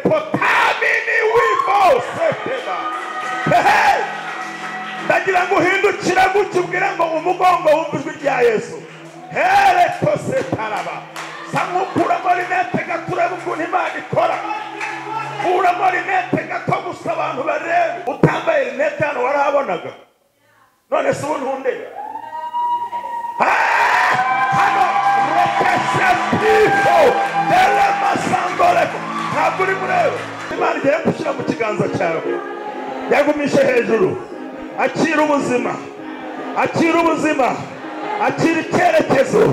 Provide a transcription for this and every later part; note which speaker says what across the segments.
Speaker 1: potamini wivo seteba ndagira ngo uhindukira gutya ubwira ngo umugongo wumva ijwi rya Yesu here tose taraba samukura rinete gatureba ukuntu Imana ikora kuramo rinete gato gusa abantu barebe utambaye rinete hano warahabonaga none se ubuntunde hano rekesha pifo dele masambole ntabwo uri mureba Imana igiye gushyira mu kiganza cyawe yagumishe hejuru akira ubuzima akira ubuzima akira icyerekezo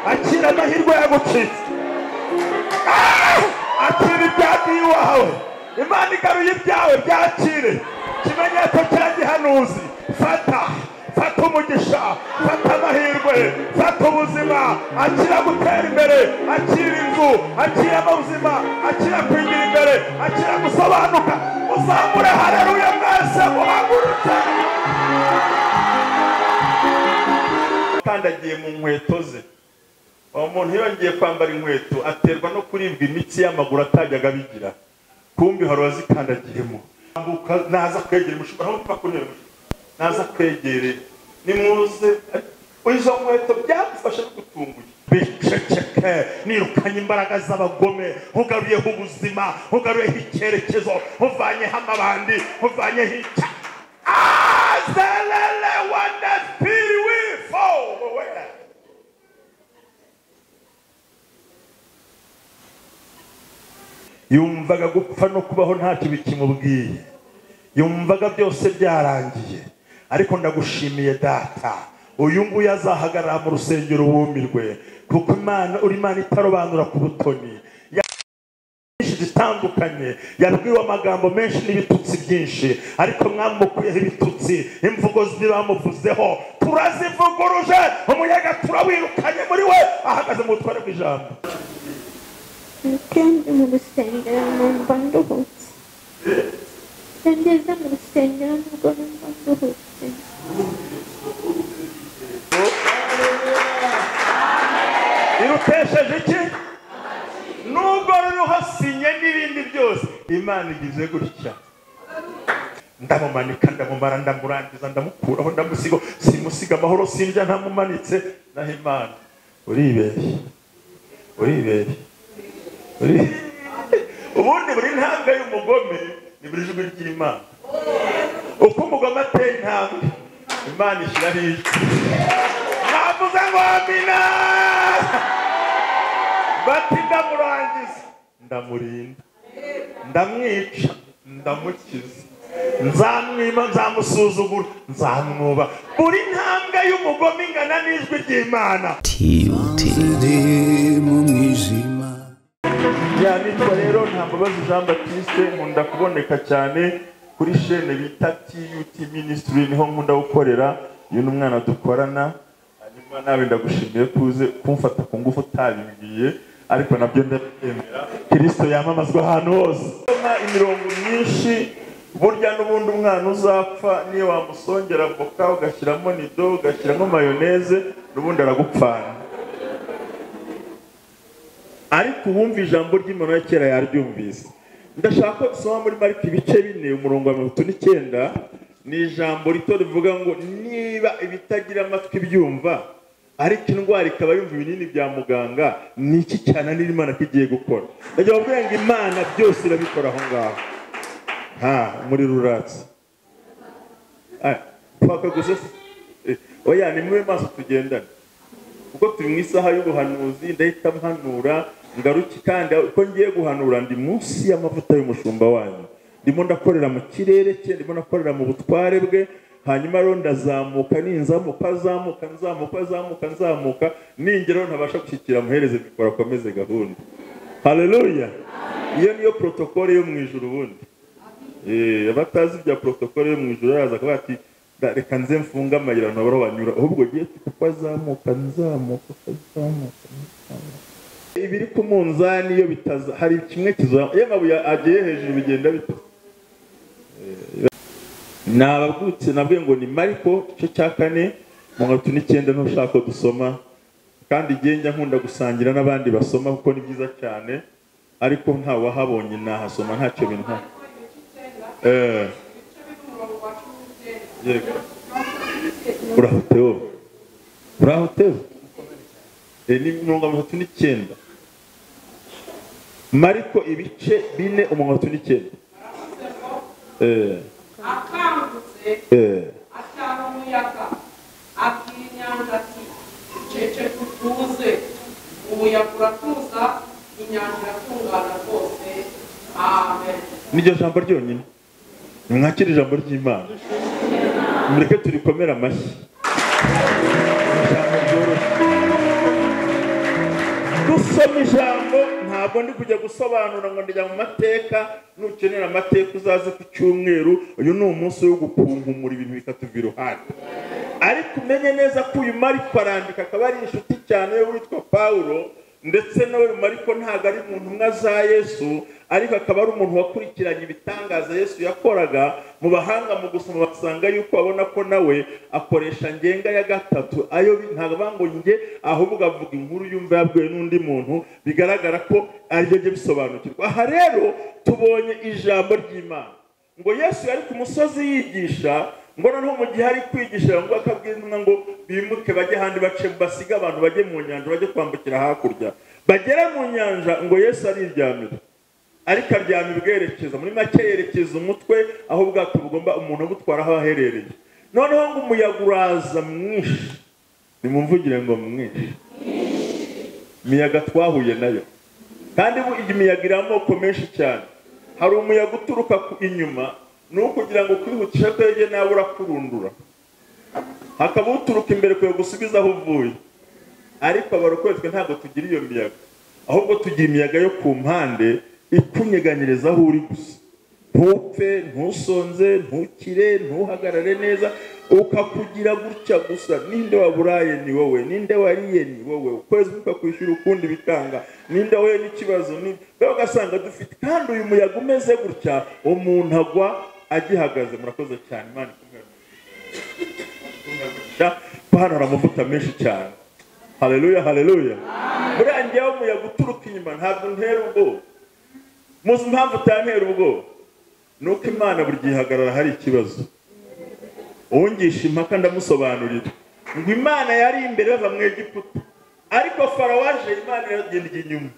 Speaker 1: akira amahirwe yagucitse akira ibyagiye iwawe Imana igaruye ibyawe byakire ikimenyetso cya gihanuzi fata umugisha fata amahirwe fata ubuzima akira gutera imbere akira inzu akira ubuzima akira kwigira imbere akira gusobanuka uzamure haleluya mwese muhagurutse kandagiye mu nkweto ze umuntu yongeye kwambara inkweto aterwa no kuribwa imitsi y'amaguru atajyaga bigira kumbi hari wazikandagiyemo naza kwegera mushobora nko kunyura naza kwegere nimuze izo nkweto byagufasha no gutunguye biceceke nirukanye imbaraga z'abagome ugaruyeho ubuzima ugaruyeho icyerekezo uvanyeho amabandi uvanyeho icya azelele wanda spiri wifo yumvaga gupfa no kubaho ntacyo bikimubwiye yumvaga byose byarangiye ariko ndagushimiye data uyu nguyu azahagarara mu rusengero wumirwe kuko uri Imana itarobanura ku butoni zitandukanye yabwiwe amagambo menshi n'ibitutsi byinshi ariko mwamukuyeho ibitutsi imvugo zibamuvuzeho turazivuguruje umuyaga turawirukanye muri we ahagaze mu butware bw'ijambo
Speaker 2: kandi mu rusengero numva nduhutse ngeze mu rusengero nubwo numva nduhutse
Speaker 1: irutesheje iki nubwo ruriho sinye n'ibindi byose Imana igize gutya ndamumanika ndamumara ndamurangiza ndamukuraho ndamusiga simusiga amahoro sinjya ntamumanitse naho Imana uribeshye ubundi buri ntambwe y'umugome ni buri jwi ry'Imana uko umugome ateye intambwe Imana ishyiraho ijwi navuze ngo amina bati ndamurangiza ndamurinda ndamwica ndamukiza nzamwima nzamusuzugura nzamwuba buri ntambwe y'umugome ingana n'ijwi ry'Imana
Speaker 3: mu mwijima
Speaker 1: nitwa rero Ntambabazi Jean Baptiste nkunda kuboneka cyane kuri chaîne bita TUT Ministry niho nkunda gukorera uyu n'umwana dukorana hanyuma nawe ndagushimiye kuze kumfata ku ngufu utabimbwiye ariko nabyo ndabyemera Kristo yamamazwa ahantu hose imirongo myinshi burya n'ubundi umwana uzapfa niyo wamusongera voka ugashyiramo nido ugashyiramo mayoneze n'ubundi aragupfana ariko uwumva ijambo ry'Imana ya kera yaryumvise ndashaka ko dusoma muri Mariko ibice 4 umurongo wa 39 ni ijambo rito rivuga ngo niba ibitagira amatwi byumva ariko indwara ikaba yumva ibinini bya muganga niki cyane n'Imana kigiye gukora ndaje bavuga ngo Imana byose irabikora aho ngaho muri ruratsi twaka gusa oya ni mwe maso tugendana uko turi mu isaha y'ubuhanuzi ndahita mpanura ngaruki kandi uko ngiye guhanura ndi munsi y'amavuta y'umushumba wanyu ndimo ndakorera mu kirere cye ndimo ndakorera mu butware bwe hanyuma rero ndazamuka ninzamuka nzamuka ningero ntabasha gushyikira muhereze mikoro akomeze gahunda haleluya iyo niyo protokole yo mu ijuru bundi abatazi bya protokole yo mu ijuru araza kuba ati reka nze mfunga amayira ntabara banyura ahubwo giye kuko azamuka nzamuka ibiri ku munzani iyo bitaza hari kimwe kizamuka iyo amabuye agiye hejuru bigenda bita nababwutse nabwe ngo ni Mariko cyo cya 4 mu 9 ntushaka dusoma kandi igihe njya nkunda gusangira n'abandi basoma kuko ni byiza cyane ariko nta wahabonye nahasoma ntacyo bintu yego urahotewe ni 39 Mariko ibice 4:39
Speaker 3: akangutse atanga umuyaga akinyanja ati cece tutuze umuyaga uratuza inyanja iratungana rwose amen.
Speaker 1: Niryo jambo ryonyine mwakira ijambo ry'Imana mureke turikomera amashyi. Dusoma ijambo ntabwo ndi kujya gusobanura ngo ndijya mu mateka. Nukenera amateka uzaze ku cyumweru. Uyu ni umunsi wo gukunkumura ibintu bikatuva iruhande. Ariko umenye neza ko uyu Mariko arandika akaba ari inshuti cyane yo witwa Pawulo, ndetse nawe Mariko ntabwo ari mu ntumwa za Yesu, ariko akaba ari umuntu wakurikiranye ibitangaza Yesu yakoraga. Mu bahanga mu gusoma basanga yuko abona ko nawe akoresha ngenga ya gatatu, ayo ntabwo bango nge ahubwo avuga inkuru yumva yabwiwe n'undi muntu, bigaragara ko aribyo bye bisobanukirwa. Aha rero tubonye ijambo ry'Imana ngo Yesu yari ku musozi yigisha, ngo noneho mu gihe ari kwigisha ngo akabwira intumwa ngo bimuke bajye handi bace basiga abantu bajye mu nyanja bajye kwambukira hakurya. Bagera mu nyanja ngo Yesu ariryamira, ariko aryamira ubwerekeza, muri make yerekeza umutwe aho ubwato bugomba umuntu butwara aho aherereye. Noneho ngo umuyaga uraza mwinshi, nimumvugire ngo mwinshi. Imiyaga twahuye nayo, kandi imiyaga iri amoko menshi cyane. Hari umuyaga uturuka inyuma, nukugira ngo kwihutisha kwege nawe urakurundura. Hakaba uturuka imbere kuyo gusubiza aho uvuye. Ariko abarokore twe ntabwo tugira iyo miyaga, ahubwo tugira imiyaga yo ku mpande ikunyeganyiriza aho uri gusa. Ntupfe, ntusonze, ntukire, ntuhagarare neza, ukakugira gutya gusa. Ninde waburaye ni wowe, ninde wariye ni wowe, ukwezi ukakwishyura ukundi bikanga, ninde wowe n'ikibazo ni bwo gasanga dufite. Kandi uyu muyaga umeze gutya umuntu agwa agihagaze. Murakoze cyane, Imana ikumwe. Hano hari amavuta menshi cyane. Haleluya, haleluya. Burangiye umuyaga uturuka inyuma ntabwo ntera ubwoba. Muzi impamvu utantera ubwoba? Nuko Imana buri gihe ihagarara hari ikibazo. Uwungisha impaka ndamusobanurira ngo Imana yari imbere bava mu Egiputa, ariko Farawo aje Imana iragenda inyuma.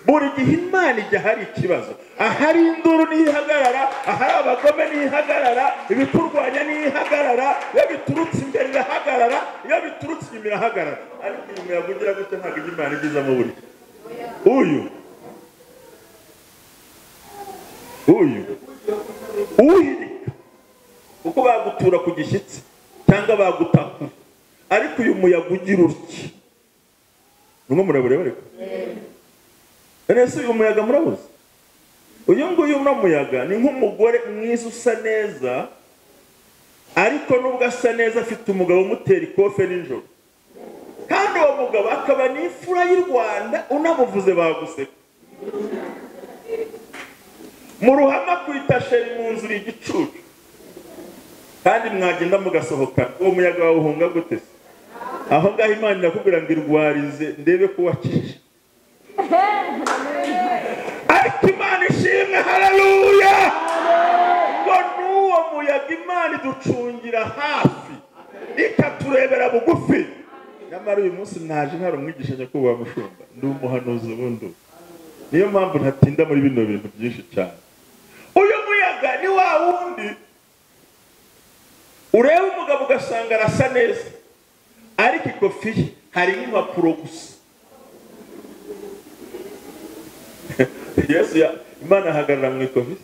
Speaker 1: Buri gihe Imana ijya hari ikibazo. Ahari induru nihagarara, ahari abagome nihagarara, ibikurwanya nihagarara, iyo biturutse imbere irahagarara, iyo biturutse inyuma irahagarara. Ariko inyuma yavugira gutya ntabwo Imana igiza mu buri. Uhirika uko bagutura ku gishyitsi cyangwa bagutakura. Ariko uyu muyaga ugira utya, numwe murabure bareko. Nese uyu muyaga murabuze? Uyu nguyu muyaga ni nk'umugore mwiza usa neza, ariko nubwo asa neza afite umugabo umutera ikofe nijoro. Kandi uwo mugabo akaba ni imfura y'u Rwanda, unamuvuze baguseka. Mu ruhama kwita sheri mu nzu igicucu, kandi mwagenda mugasohoka. Uwo muyaga wawuhunga gute? Aho ngaho Imana irakubwira ngo irwarize ndebe ko wakije. Ariko Imana ishimwe, haleluya. Ngo n'uwo muyaga Imana iducungira hafi, ikaturebera bugufi. Nyamara uyu munsi naje ntari umwigisha nyakubahwa mushumba, ndi umuhanuzi ubundi. Niyo mpamvu ntatinda muri bino bintu byinshi cyane. Uyu muyaga ni wa wundi ureba umugabo ugasanga arasa neza, ariko ikofi hari impapuro gusa. Yesu Imana ahagarara mu ikofi.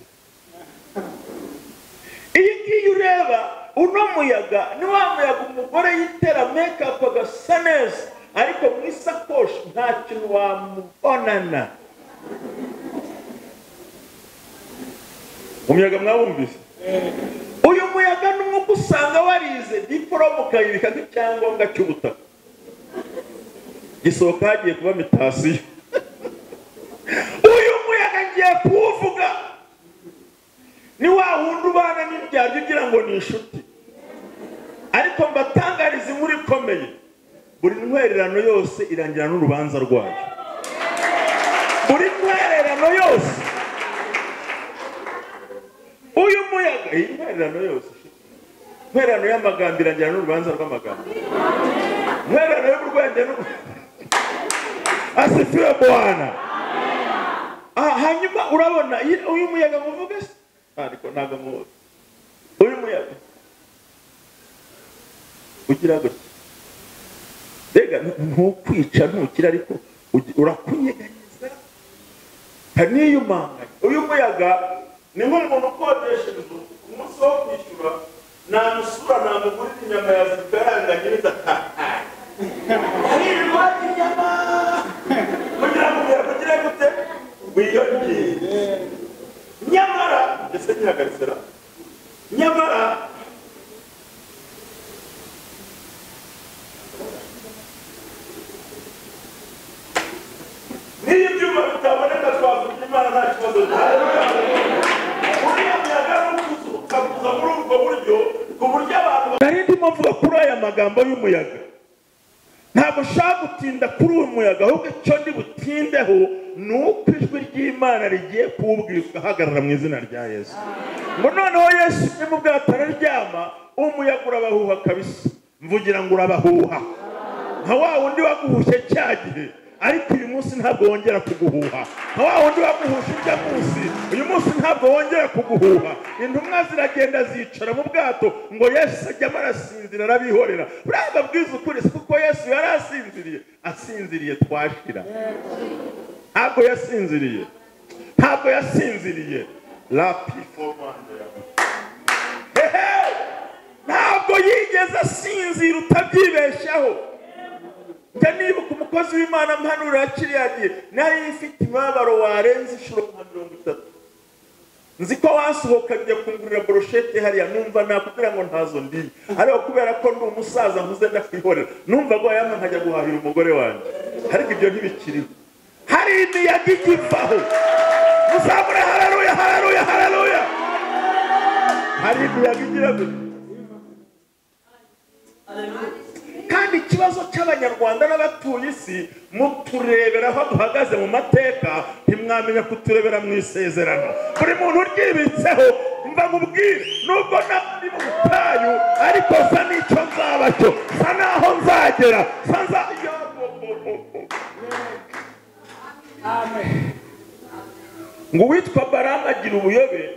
Speaker 1: Iyi ngiyi ureba uno muyaga ni wa muyaga umugore yitera make-up agasa neza, ariko mu isakoshi nta kintu wamubonana. Umuyaga mwawumvise? Uyu muyaga ni umwuka usanga warize diporome ukayibika nk'icyangombwa cy'ubutaka, gisohoka hagiye kuba mitasiyo. Uyu muyaga ngiye kuwuvuga ni wa wundi ubana n'ibyaryo ugira ngo ni inshuti, ariko mbatangariza inkuru ikomeye. Buri ntwererano yose irangira n'urubanza rwayo. Buri ntwererano intwererano yose uyu muyaga intwererano yose intwererano y'amagambo irangira n'urubanza rw'amagambo intwererano y'urwenge asifiwe Bwana. Hanyuma urabona uyu muyaga muvuge se ariko ntago muvuge uyu muyaga ugira gutya mbega ntukwica ntukira ariko urakunyeganyeza kaniyumanganya. Uyu muyaga ni nk'umuntu ukodesha inzu umunsi wo kwishyura namusura namugurira inyama yazikaranganye n'izatahaye hirwa inyama kugira ngo kugira gute wiyongere nyamara ndetse ntihagarisera nyamara niyo ibyuma bitaboneka twavuga Imana nta kibazo uriya muyaga ukabuza muri ubwo buryo ku buryo abantu nari ndimo mvuga kuri aya magambo y'umuyaga. Ntabwo ushaka gutinda kuri uyu muyaga ahubwo icyo ndi butindeho ni uko ijwi ry'Imana rigiye kuwubwirwa ahagarara mu izina rya Yesu ngo noneho Yesu ni mu bwato araryama umuyaga urabahuha kabisa mvugira ngo urabahuha nka wa wundi waguhushye cya gihe ariko uyu munsi ntabwo wongera kuguhuha nka wa wundi waguhushe ujya munsi uyu munsi ntabwo wongera kuguhuha. Intumwa ziragenda zicara mu bwato ngo Yesu ajyamo arasinzira arabihorera buriya bwiza ukuri kuko Yesu yari asinziriye twashira ntabwo yasinziriye rapi foromande ntabwo yigeze asinzira utabyibeshyaho. Njya nibuka umukozi w'Imana mpanura kiriya gihe nari ifite imibabaro warenze inshuro nka 30 nzi ko wasohoka njya kungurira brochette hariya numva nakubwira ngo ntazo ndi ariko kubera ko ndi umusaza nkuze ndakwihorera numva ngo yamwe nkajya guhahira umugore wanjye ariko ibyo ntibikiriho. Hari imiyaga igivaho muzamure haleluya haleluya haleluya. Hari imiyaga igira gute kandi ikibazo cy'abanyarwanda n'abatuye isi muturebera aho duhagaze mu mateka ntimwamenya kuturebera mu isezerano. Buri muntu uryibitseho mva mubwire nubwo nari mu butayu ariko sa n'icyo nzaba cyo sa naho nzagera sa ngo witwa Balamu agira ubuyobe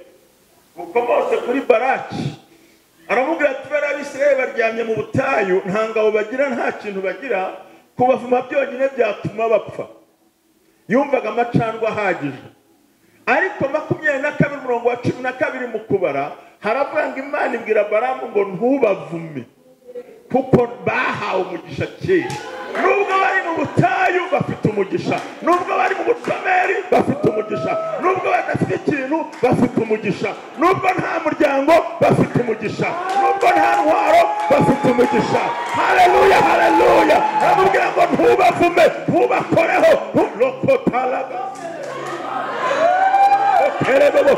Speaker 1: bukomotse kuri Baraki aramubwira ati Abisirayeli baryamye mu butayu nta ngabo bagira nta kintu bagira kubavuma byonyine byatuma bapfa. Yumvaga amacandwa ahagije ariko 22:12 mu kubara haravuga ngo Imana ibwira Balamu ngo ntubavume kuko bahawe umugisha kera. Nubwo bari mu butayu bafite umugisha, nubwo bari mu butameri bafite umugisha, nubwo badafite ikintu bafite umugisha, nubwo nta muryango bafite umugisha, nubwo nta ntwaro bafite umugisha. Haleluya haleluya. Aramubwira ngo ntubavume ntubakoreho lokotalaga okerebo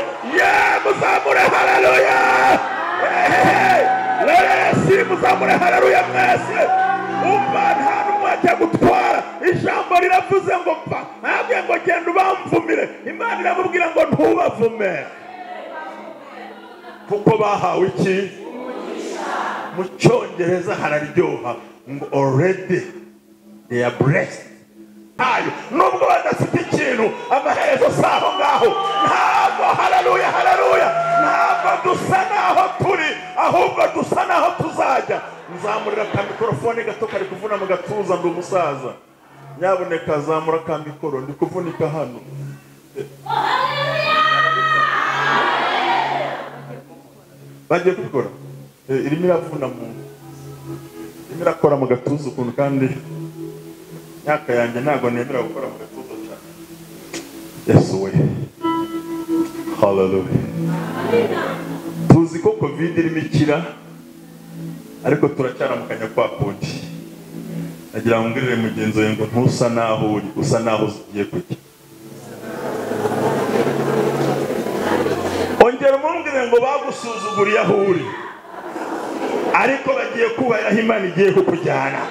Speaker 1: muzamure haleluya Lesi muzamure haleluya mwese umva nta n'umwe ajya gutwara ijambo riravuze ngo mva ntabwo ngo genda ubamvumire. Imana iramubwira ngo ntubavume kuko bahawe iki mu Cyongereza hararyoha ngo already they are blessed. Ayo nubwo badafite ikintu amaherezo saho ngaho ntabwo haleluya haleluya ntabwo dusa naho turi ahubwo dusa naho tuzajya. Nzamurira ka mikrofone gato kari kuvuna mu gatuza ndi umusaza nyaboneka zamura ka mikoro ndi kuvunika hano bagiye kubikora irimo iravuna mu irimo irakora mu gatuza ukuntu kandi myaka yanjye ntabwo nemera gukora mu gatuza cyane. Yesu we haleluya. Tuzi ko covid irimo ikira ariko turacyaramukanya kwa kundi. Nagira ngo ngirire mugenzo ngo ntusa naho uri usa naho ugiye kujya. Ongera umubwire ngo bagusuzuguriye aho uri ariko bagiye kubaha Imana igiye kukujyana.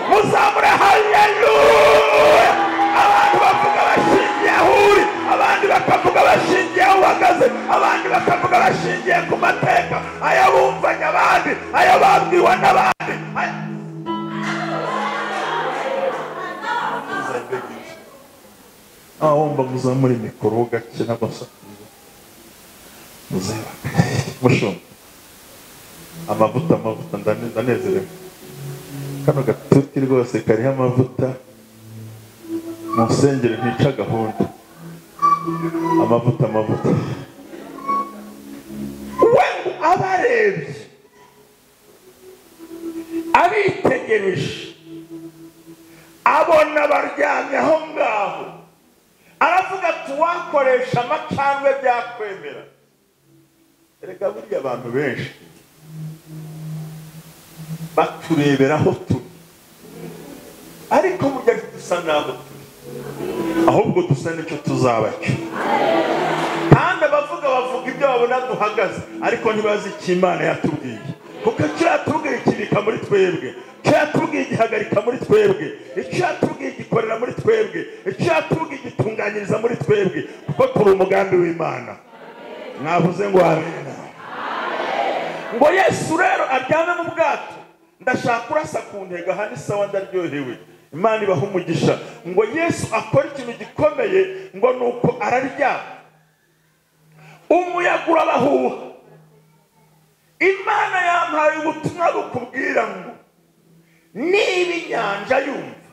Speaker 1: Muzamure haleluya. Abantu bavuga bashingiye aho uri abandi bakavuga bashingiye aho uhagaze, abandi bakavuga bashingiye ku mateka ayo bumvanye abandi, ayo babwiwe n'abandi. Wumva muzamura mikoro gake n'amasakuza muzeba mushumba amavuta ndanezerewe. Kano gatuti rwose kariho amavuta, musengere ntica gahunda. Amavuta we abarebye abitegereje abona baryamye aho ngaho, aravuga ati wakoresha amacandwe byakwemera. Erega buriya abantu benshi batureberaho turi, ariko burya dusa naho turi, ahubwo dusa n'icyo tuzaba cyo. Kandi bavuga ibyo babona duhagaze, ariko ntibazi icyo Imana yatubwiye, kuko icyo yatubwiye kibika muri twebwe, icyo yatubwiye gihagarika muri twebwe, icyo yatubwiye gikorera muri twebwe, icyo yatubwiye gitunganyiriza muri twebwe, kuko turi umugambi w'Imana. Mwavuze ngo amena. Ngo Yesu rero aryame mu bwato, ndashaka kurasa ku ntego, aha ni sawa, ndaryohewe, Imana ibaha umugisha. Ngo Yesu akora ikintu gikomeye, ngo nuko araryama, umuyaga urabahuha. Imana yampaye ubutumwa bukubwira ngo niba inyanja yumva,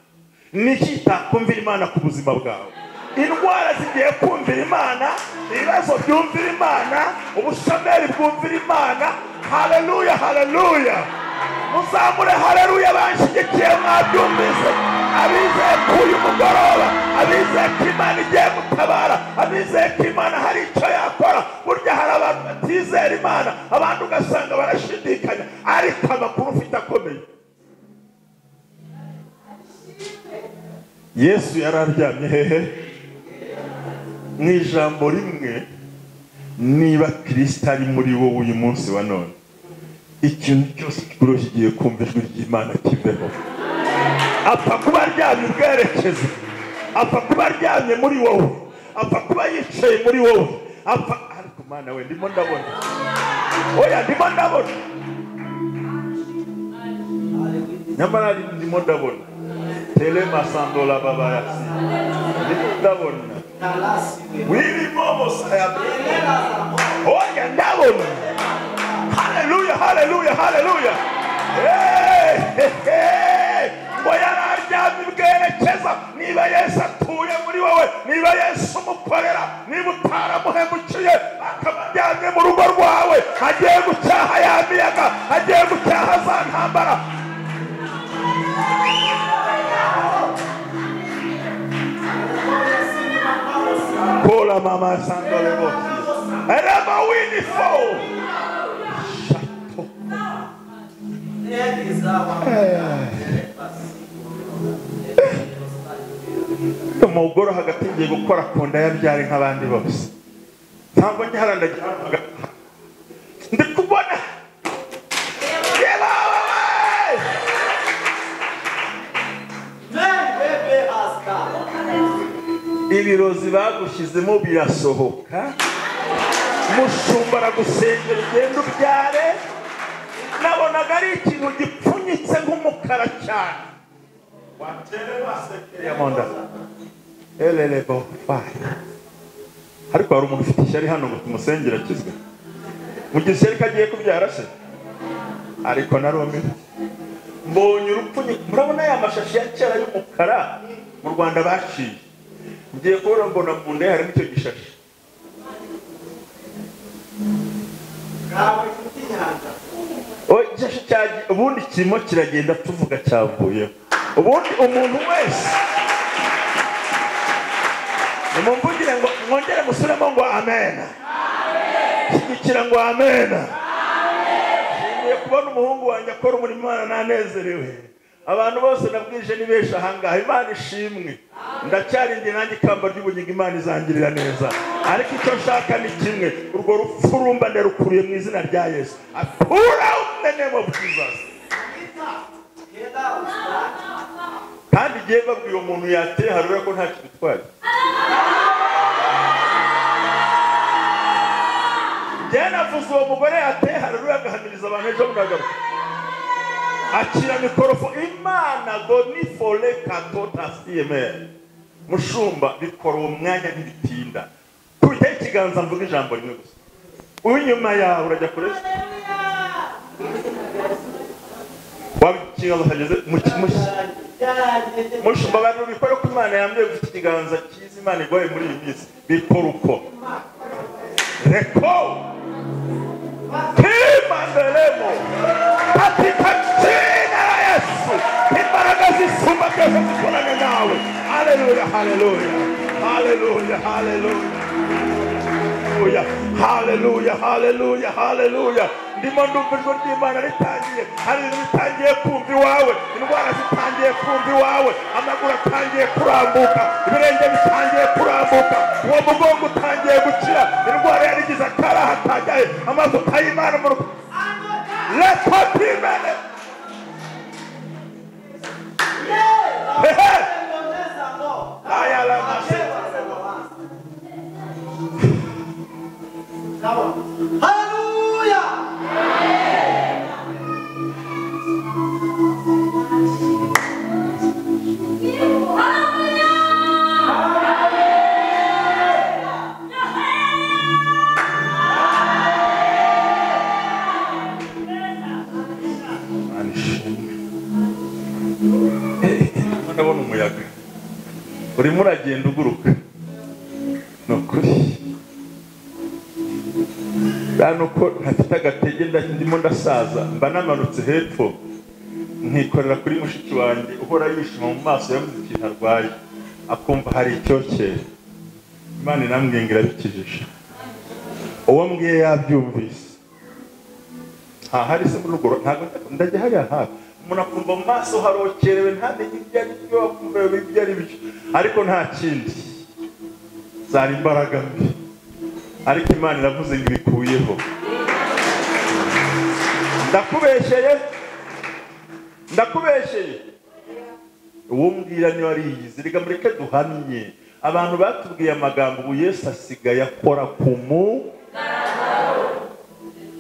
Speaker 1: niki itakumvira Imana ku buzima bwawe? Indwara zigiye kumvira Imana, ibibazo byumvira Imana, ubushomeri bwumvira Imana. Haleluya, haleluya. Muzamure haleluya banshigikiye, mwabyumvise. Abizeye ko uyu mugoroba, abizeye ko Imana igiye gutabara, abizeye ko Imana hari icyo yakora. Burya hari abantu batizera Imana, abandi ugasanga barashidikanya, ariko amakuru ufite akomeye. Yesu yararyamye hehe? Mu ijambo rimwe, niba Kristo ari muri wowe uyu munsi wa none, ikintu cyose kikuru kigiye kumva ijwi ry'Imana kiveho. Apfa kuba aryamye ubwerekeze, apfa kuba aryamye muri wowe, apfa kuba yicaye muri wowe, apfa. Ariko Mana we, ndimo ndabona, oya ndimo ndabona, nyamara ndimo ndabona telema sandola baba yasi, ndimo ndabona wili momo sayabela, oya ndabona. Haleluya, haleluya, haleluya. Ngo yararyamye ubwerekeza. Niba Yesu atuye muri wowe, niba Yesu umukorera, niba utaramuhemukiye, akaba aryamye mu rugo rwawe, agiye gucyaha ya miyaga, agiye gucyaha za ntambara. Kola mama sandolebo, erema wini fo. Umugore hagati ngiye gukora ku nda yabyari nk'abandi bose, ntabwo ngiharandagira ndi kubona ibirozi bagushyizemo birasohoka. Mushumba aragusengera ugenda ubyare. Nabonaga ari ikintu gipfunyitse nk'umukara cyane. Watere basekere yamonda elelebo fire. Ariko hari umuntu ufite ishyari hano ngo tumusengera akizwe. Mu gihe ishyari kagiye kubyara se, ariko narome mbonye urupfunyika. Murabona ya mashashi ya kera y'umukara mu Rwanda baciye, ngiye kubona mbona mu nda harimo icyo gishashi. Igishashi cyagiye, ubundi kirimo kiragenda tuvuga cyavuyeho. Ubundi umuntu wese nimumvugire ngo mwongere musuremo ngo amen. Shyigikira ngo amen. Ngiye kubona umuhungu wanjye akora umurimo Imana nanezerewe. Abantu bose nabwije ni benshi ahangaha, Imana ishimwe. Ndacyarindi nanjye ikamba ry'ubugingo Imana izangirira neza. Ariko icyo nshaka ni kimwe, urwo rupfu rumba ndarukuriye mu izina rya Yesu. I pull out the name of Jesus. Kandi igihe babwiye umuntu yateye harura ko nta kintu twari. njye navuze uwo mugore yateye haleluya agahamiriza abantu ejo muragaruka akira mikorofo Imana doni fole katota CMR mushumba bikora uwo mwanya ntibitinda kubita ikiganza mvuga ijambo rimwe gusa unyuma yawe urajya kure wabikigaza hageze mushumba abantu bikora ko Imana yambye gufite ikiganza cyiza Imana igoye muri iyi minsi bikora uko reko kimandelemo katika jina la Yesu imbaraga zisumba byose zikorane nawe haleluya haleluya haleluya haleluya haleluya haleluya haleluya ndimo ndumvijwe ry'Imana ritangiye hari ibintu bitangiye kumva iwawe indwara zitangiye kumva iwawe amaguru atangiye kurambuka ibirenge bitangiye kurambuka uwo mugongo utangiye gukira indwara yarigize akaraha kajyaye amavuta y'Imana mu rugo lekotimene
Speaker 4: Hallelujah!
Speaker 1: ndabona umuyaga urimo uragenda uguruka nukuri nuko ntafite agatege ndimo ndasaza mba namanutse hepfo nkikorera kuri mushiki wanjye uhora yishima mu maso yavuze ikintu arwaye akumva hari icyokere Imana inambwira bikijije uwo mbwiye yabyumvise hari se mu rugo ntabwo ndajya hariya hafi umuntu akumva mu maso harokerewe ntamenye ibyo ari byo akumva ibyo ari byo ariko nta kindi zari imbaraga mbi ariko Imana iravuze ngo ibikuyeho ndakubesheye uwo mbwira niyo ariyizi reka mureke duhamye abantu batubwiye amagambo ubu Yesu asigaye akora ku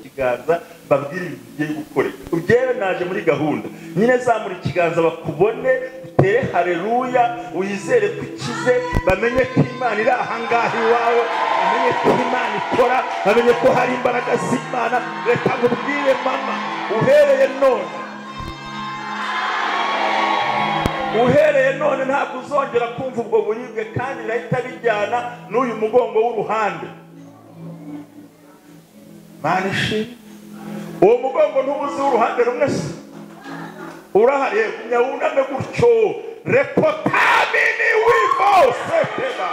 Speaker 1: kiganza babwira ibyo gukoreka ubyewe naje muri gahunda nyine zamura ikiganza bakubone utere haleluya uyizere ko ikize bamenye ko Imana iri ahangaha iwawe bamenye ko Imana ikora bamenye ko hari imbaraga z'Imana reka ngubwire mama uhereye none ntabwo uzongera kumva ubwo buribwe kandi irahita bijyana n'uyu mugongo w'uruhande manishi uwo mugongo ntubuze w'uruhande rumwe se urahari nyawuname gutyo repotamini wivose teba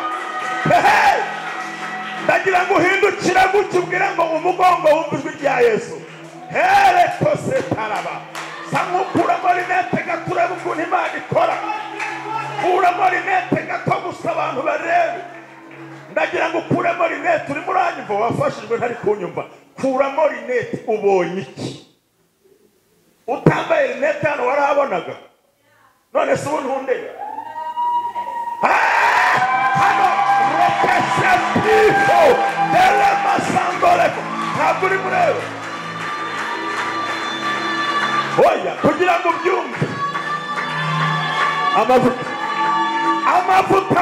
Speaker 1: ndagira ngo uhindukira gutyo ubwire ngo umugongo wumva ijwi rya Yesu here kose taraba samukuramo rinete gaturebe ukuntu Imana ikora kuramo rinete gato gusa abantu barebe ndagira ngo ukuremo rinete urimo uranyumva wafashijwe ntari kunyumva kuramo rinete ubonye iki utambaye rinete hano warahabonaga none se ubu ntundega hano rekese pifo dele masangoleko ntabwo uri murebe oya kugira ngo ubyumve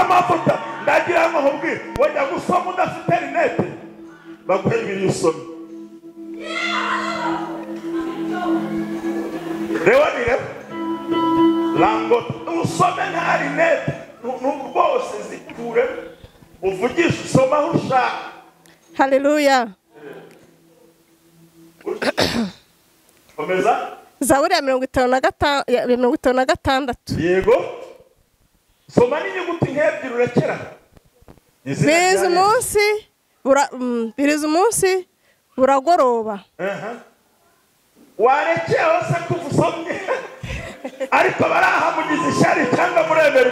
Speaker 1: amavuta ndagira ngo nkubwire wajya gusoma udafite rinete baguhe ibiri usome reba lango usome nta rinete rwose zikure uvugisha usoma aho ushaka
Speaker 5: haleluya
Speaker 1: komeza
Speaker 5: Zaburi ya 56
Speaker 1: yego soma n'inyuguti nk'ebyiri urekera biriza umunsi buragoroba warekeye hose kuva usomye ariko barahamugize ishyari cyangwa muremera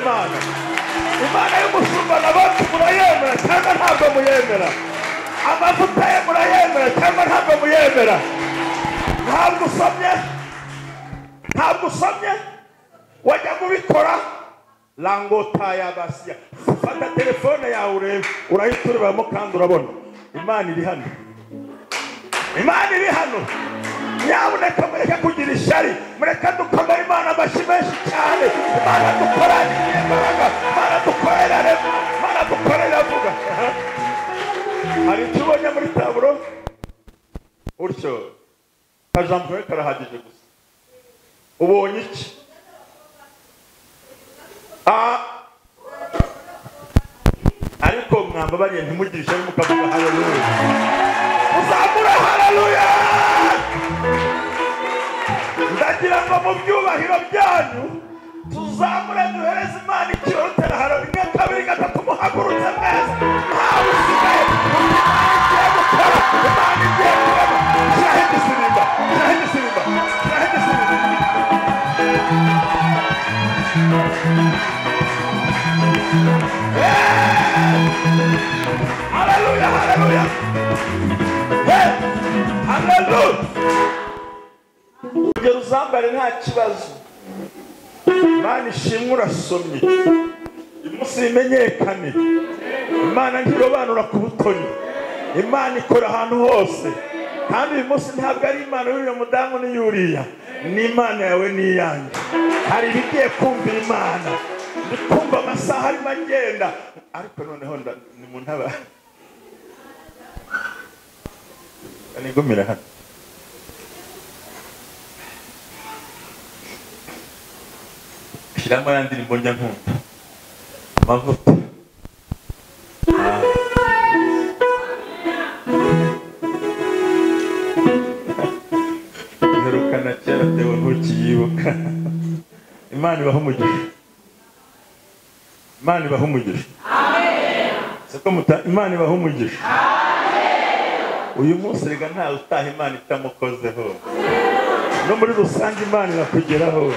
Speaker 1: Imana y'umushumba nabose murayemera cyangwa ntabwo muyemera amavuta ye murayemera cyangwa ntabwo muyemera ntabwo usomye wajya kubikora langota yabasiya fata telefone yawe urebe urahita urebamo kandi urabona Imana iri hano Imana iri hano. Nyabuneka mureke kugira ishyari, mureke dukomere Imana amashyi menshi cyane. Imana dukorera imbaraga, Imana dukorera rema, Imana dukorera vuga. Hari icyo ubonye muri taburo utyo kajambo we karahagije gusa. Ubonye iki? Ariko mwambabariye ntimugire ishyari mukavuga haleluya. Uzamura haleluya. Ndagira ngo mu byubahiro byanyu tuzamure duhereze Imana icyubahiro. Tera haleluya. 1 2 3 muhagurutse mwese. Ntawe usigaye. Imana igiye kurema. Shyiraho igisimba. Shyiraho igisimba. Shyiraho igisimba. Haleluya. Haleluya. Haleluya. Ugera uzambare nta kibazo. Imana ishimwe urasomye. Umunsi bimenyekane. Imana ntirobanura ku butoni. Imana ikora ahantu hose. Kandi uyu munsi ntabwo ari Imana y'uriya mudamu n'iyuriya. Ni Imana yawe n'iyanjye. Hari ibigiye kumvira Imana. Ndi kumva amasaha arimo agenda. Ariko noneho ni mu ntaba. Kanigumira hano. Shyiramo ya ndirimbo njya nkunda. Amavuta. Nherukana kera tewe ntukiyibuka. Imana ibaha umugisha. Imana ibaha umugisha. Amen. Siko Imana ibaha umugisha. Amen. Uyu munsi rega nta utaha Imana itamukozeho. No muri rusange Imana irakugeraho.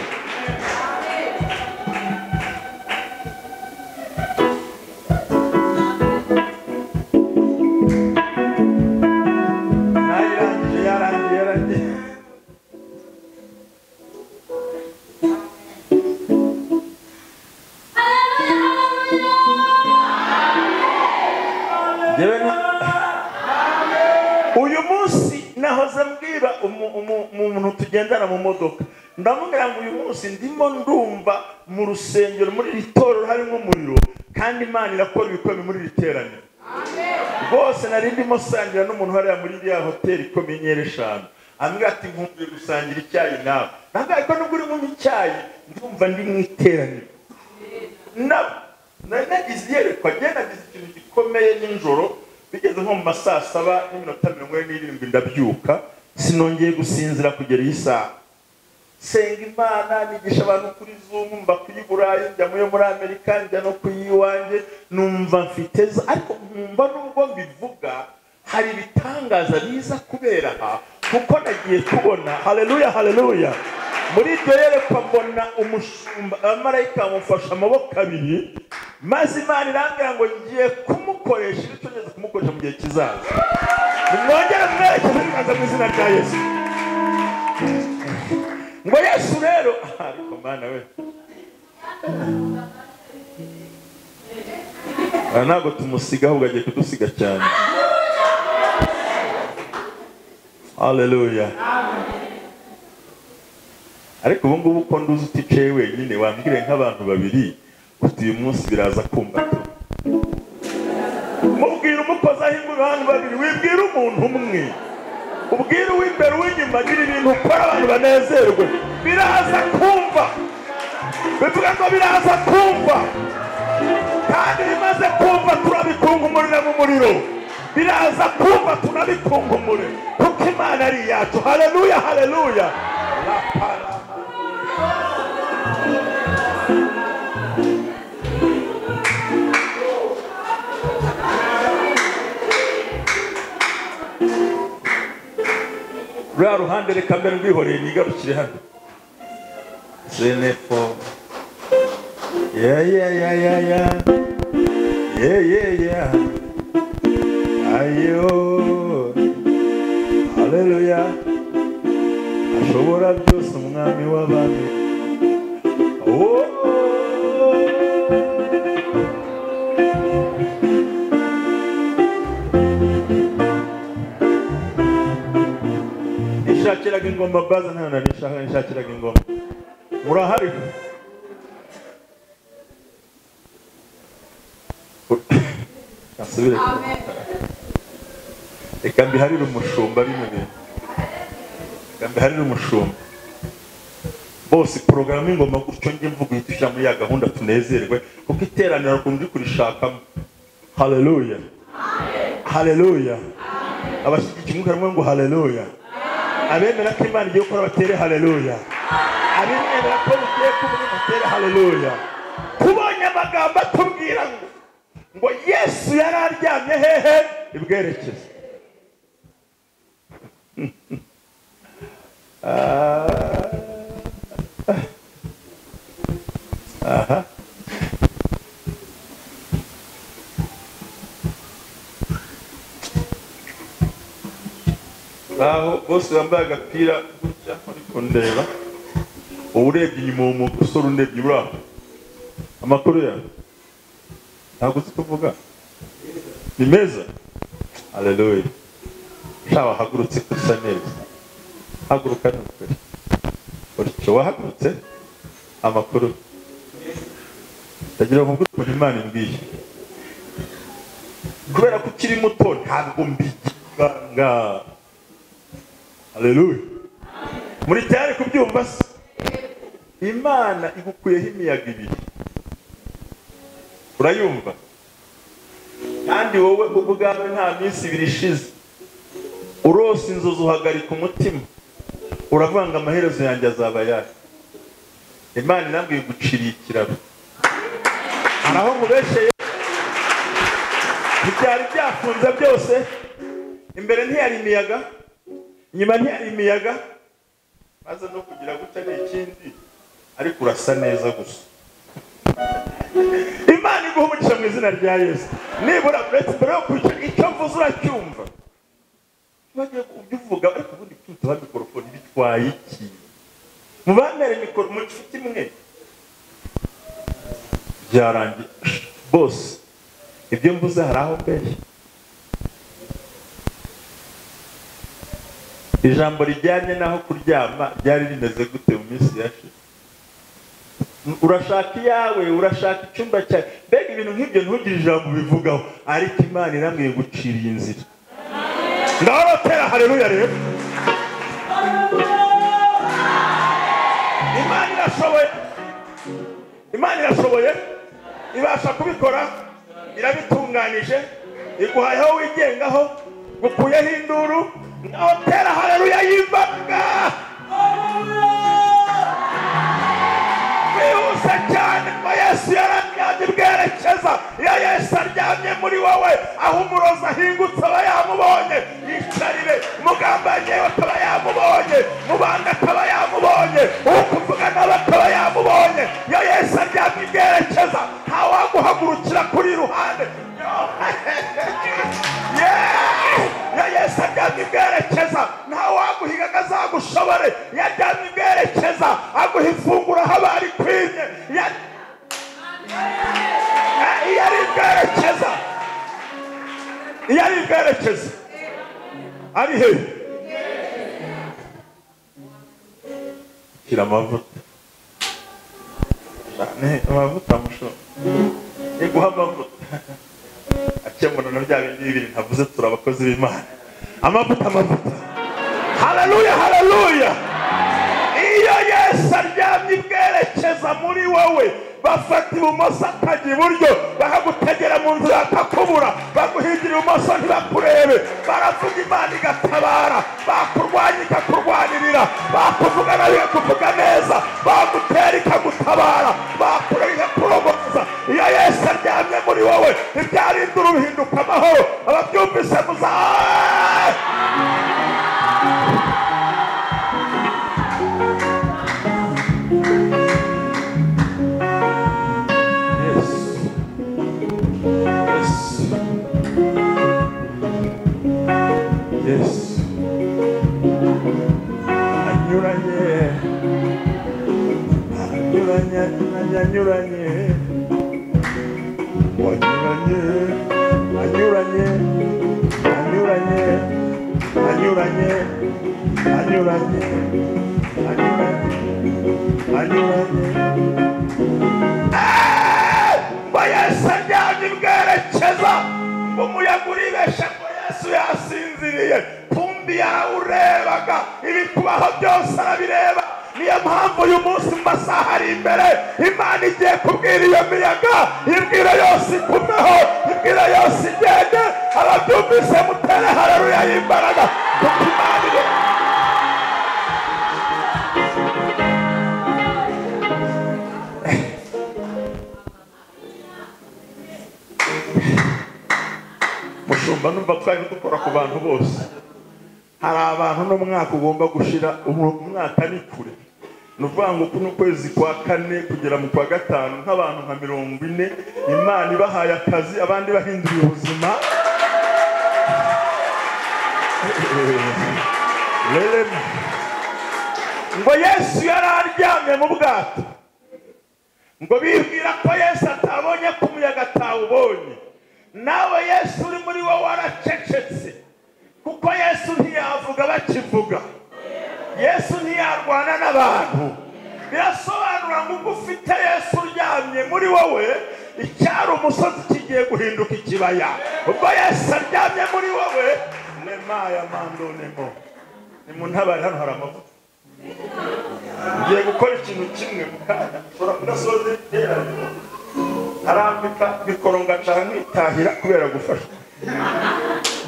Speaker 1: Uyu munsi nahoze mbwira umuntu tugendana mu modoka, ndamubwira ngo uyu munsi ndimo ndumva mu rusengero muri ritoro harimo umuriro, kandi Imana irakora ibikomeye muri riteraniro. Bose nari ndimo sangira n'umuntu hariya muri iriya hoteli ikomeye Nyereshanu, ambwira ati nkumbuye gusangira icyayi nawe. Ntabwo ariko nubwo uri mu icyayi ndumva ndi mu iteraniro. Nagize iyerekwa, nagize ikintu gikomeye nijoro. Bigeze nko mu masaa 7:47 ndabyuka, sinongeye gusinzira kugera iyi saha. Senga Imana, nigisha abantu kuri Zoom, mba kuri Burayi, njya muri Amerika, njya no kuyiwanje, numva mfite ariko nkumva nubwo mbivuga hari ibitangaza biza kubera aha, kuko nagiye kubona. Haleluya, haleluya. Muri iryo yerekwa mbona umushumba, abamarayika bamufashe amaboko abiri, maze Imana irambwira ngo ngiye kumukoresha icyo ngeze kumukoresha mu gihe kizaza. Nimwongere mwerekeze ibiganza mu izina rya Yesu. Ngo Yesu rero, ariko Mana we, ntabwo tumusiga ahubwo agiye kudusiga cyane. Haleluya. Ariko ubu ngubu ko nduzi uticaye wenyine, wambwire nk'abantu babiri uti uyu munsi biraza kumva. Mubwira umukozi ahingura abantu babiri, wibwira umuntu umwe. Ubwira uw'imbere uw'inyuma, agira ibintu ukora abantu banezerwe. Biraza kumva. Bivuga ngo biraza kumva. Kandi bimaze kumva turabikungumurira mu muriro. Biraza kumva tunabikungumure. Kuko Imana ari yacu. Haleluya, haleluya. Rwa ruhande reka mbere rwihoreye nigarukire hano. Senefo. Yeah. Ayo. Haleluya. Ashobora byose umwami w'abami. Oh. nishakiraga ingoma baza ntayo nishakiraga ingoma murahari asubire reka mbiharire umushumba bino bintu reka mbiharire umushumba bose porogaramu y'ingoma gutyo njye mvuga uhita ushyira muri ya gahunda tunezerwe kuko iteraniro ukuntu uri kurishakamo haleluya haleluya abashyigikiye umwuka rumwe ngo haleluya abemera ko Imana igiye gukora batere haleluya abemera ko bigiye kuba batere haleluya tubonye amagambo atubwira ngo Yesu yari aryamye hehe ibwerekeze aha aho bose bambaye agapira gutya ariko ndeba urebye inyuma mu musore undebye uraho amakuru yawe ntabwo uzi kuvuga ni meza haleluya shawa hagurutse kusa neza haguruka n'ukuri uricyo wahagurutse amakuru ndagira ngo ukuntu Imana imbwiye kubera ko ukiri muto ntabwo mbiganga haleluya muri tayari kubyumva se Imana igukuyeho imiyaga ibiri urayumva kandi wowe ubwawe nta minsi ibiri ishize urose inzozi uhagarika umutima uravanga amaherezo yanjye azaba yayo Imana inambwiye guciriye ikiraro araho mubesheye ibyari byafunze byose imbere ntiyari imiyaga inyuma ntiyari imiyaga maze no kugira gutya ni ikindi ariko urasa neza gusa Imana iguha umugisha mu izina rya Yesu nibura uretse mbere yo kwicara icyo mvuze uracyumva bagiye kubivuga ariko ubundi tuba mikorofone bitwaye iki mubamere mikoro mu gifite imwe byarangiye bose ibyo mvuze hari aho mbere ijambo rijyanye naho kuryama byari rimeze gute mu minsi yashize urashaka iyawe urashaka icyumba cyawe mbega ibintu nk'ibyo ntugire ijambo bivugaho ariko Imana iramwiye guciriye inzira ndabarotera haleluya rero Imana irashoboye ibasha kubikora irabitunganije iguhayeho wigengaho gukuyeho induru ndabarotera haleluya y'imbaga bihuse cyane ngo Yesu yararyamye ibwerekeza iyo Yesu aryamye muri wowe aho umurozi ahingutse aba yamubonye yicarire umugambanyi akaba yamubonye mubanda akaba yamubonye ukuvuga nawe akaba yamubonye iyo Yesu aryamye ibwerekeza ntawaguhagurukira kuri iruhande iyo Yesu aryamye ibwerekeza ntawaguhiga ngo azagushobore iyo aryamye ibwerekeza aguha ifunguro aho bari kwimye iyo ari ibwerekeza ari he shyira amavuta amavuta musho iguha amavuta akemura na bya bindi bibiri ntavuze turi abakozi b'Imana amavuta haleluya haleluya iyo Yesu aryamye ibwerekeza muri wowe bafata ibumoso akajya iburyo bakagutegera mu nzira bakakubura baguhigira ibumoso ntibakurebe baravuga Imana igatabara bakurwanya ikakurwanirira bakuvuga nabi ikakuvuga neza bagutera ikagutabara bakurega ikakurogoza iyo Yesu aryamye muri wowe ibyarindura bihinduka amahoro ababyumvise anyuranye anyuranye ngo Yesu ajyanye bwerekeza ngo umuyaga uribesha ngo Yesu yasinziriye kumbi yarawurebaga ibikubaho byose arabireba niyo mpamvu uyu munsi mu masaha ari imbere Imana igiye kubwira iyo miyaga ibwira yose ikumeho ibwira yose igende ababyumvise mutere haleluya y'imbaraga kuko Imana iri mushumba numva twari dukora ku bantu bose hari abantu n'umwaka ugomba gushira umwaka ni kure nuvuga ngo kuno kwezi kwa kane kugera mu kwa gatanu nk'abantu nka 40 Imana ibahaye akazi abandi bahinduriye ubuzima ngo Yesu yararyamye mu bwato ngo bibwira ko Yesu atabonye ko umuyaga atawubonye nawe Yesu uri muri wowe waracecetse kuko Yesu ntiyavuga bakivuga Yesu ntiyarwana n'abantu birasobanura ngo ufite Yesu uryamye muri wowe icyari umusozi kigiye guhinduka ikibaya ubwo Yesu aryamye muri wowe nemaya mandonemo ni mu ntabari hano hari amavuta ngiye gukora ikintu kimwe mukanya ushobora kudasoze harambika bikoronga cyane nkitahira kubera gufasha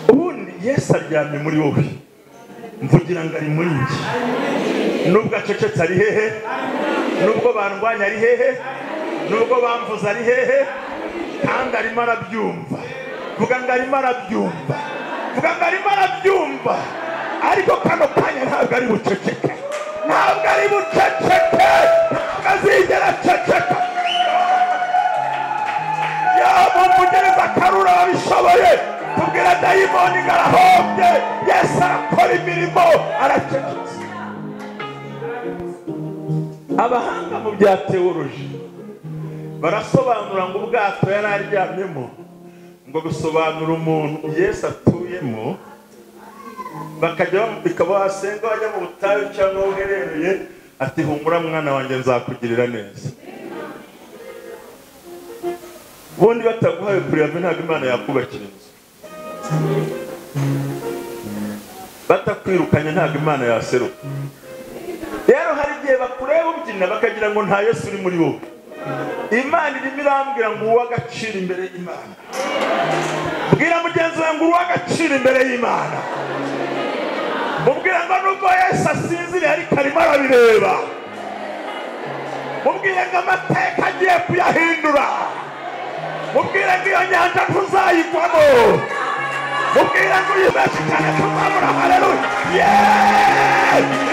Speaker 1: ubundi Yesu aryamye muri wowe mvugira ngo ari muri njye nubwo acecetse ari hehe nubwo bandwanya ari hehe nubwo bamvuza ari hehe kandi arimo arabyumva vuga ngo arimo arabyumva vuga ngo arimo arabyumva ariko kano kanya ntabwo ari buceceke ntabwo ari buceceke ntabwo azigera aceceka mumugereza akarura babishoboye tubwira dayimoni ngarahombye Yesu arakora imirimo aracecetse abahanga mu bya teoloji barasobanura ngo ubwato yari aryamyemo ngo bisobanura umuntu Yesu atuyemo bakajya bikaba wasenga wajya mu butayu cyangwa uherereye ati humura mwana wanjye nzakugirira neza ubundi bataguhaye purive ntabwo Imana yakubakira inzu batakwirukanye ntabwo Imana yaseruka rero hari igihe bakureba ubyina bakagira ngo nta Yesu uri muri wowe Imana irimo irambwira ngo uw'agaciro imbere y'Imana bwira mugenzi wawe ngo uw'agaciro imbere y'Imana mubwira ngo nubwo Yesu asinziriye ariko arimo arabireba mubwire ngo amateka agiye kuyahindura mubwire ngo iyo nyanja ntuzayigwamo mubwire ngo uyibeshe cyane tuzabura haleluya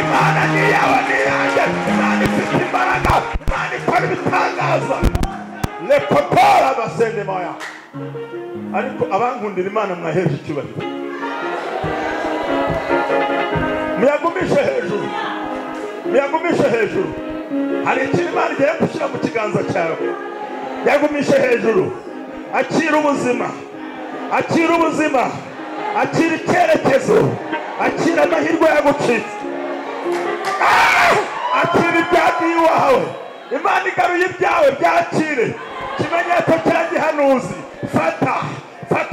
Speaker 1: Imana ni yawe ni yanjye Imana ifite imbaraga Imana ikora ibitangaza lekopora basende moya ariko abankundira Imana mwaheje icyubahiro muyagumishe hejuru hari ikintu Imana igiye gushyira mu kiganza cyawe yagumishe hejuru akira ubuzima akira icyerekezo akira amahirwe yagucitse akira ibyagiye iwawe Imana igaruye ibyawe byakire ikimenyetso cya gihanuzi fata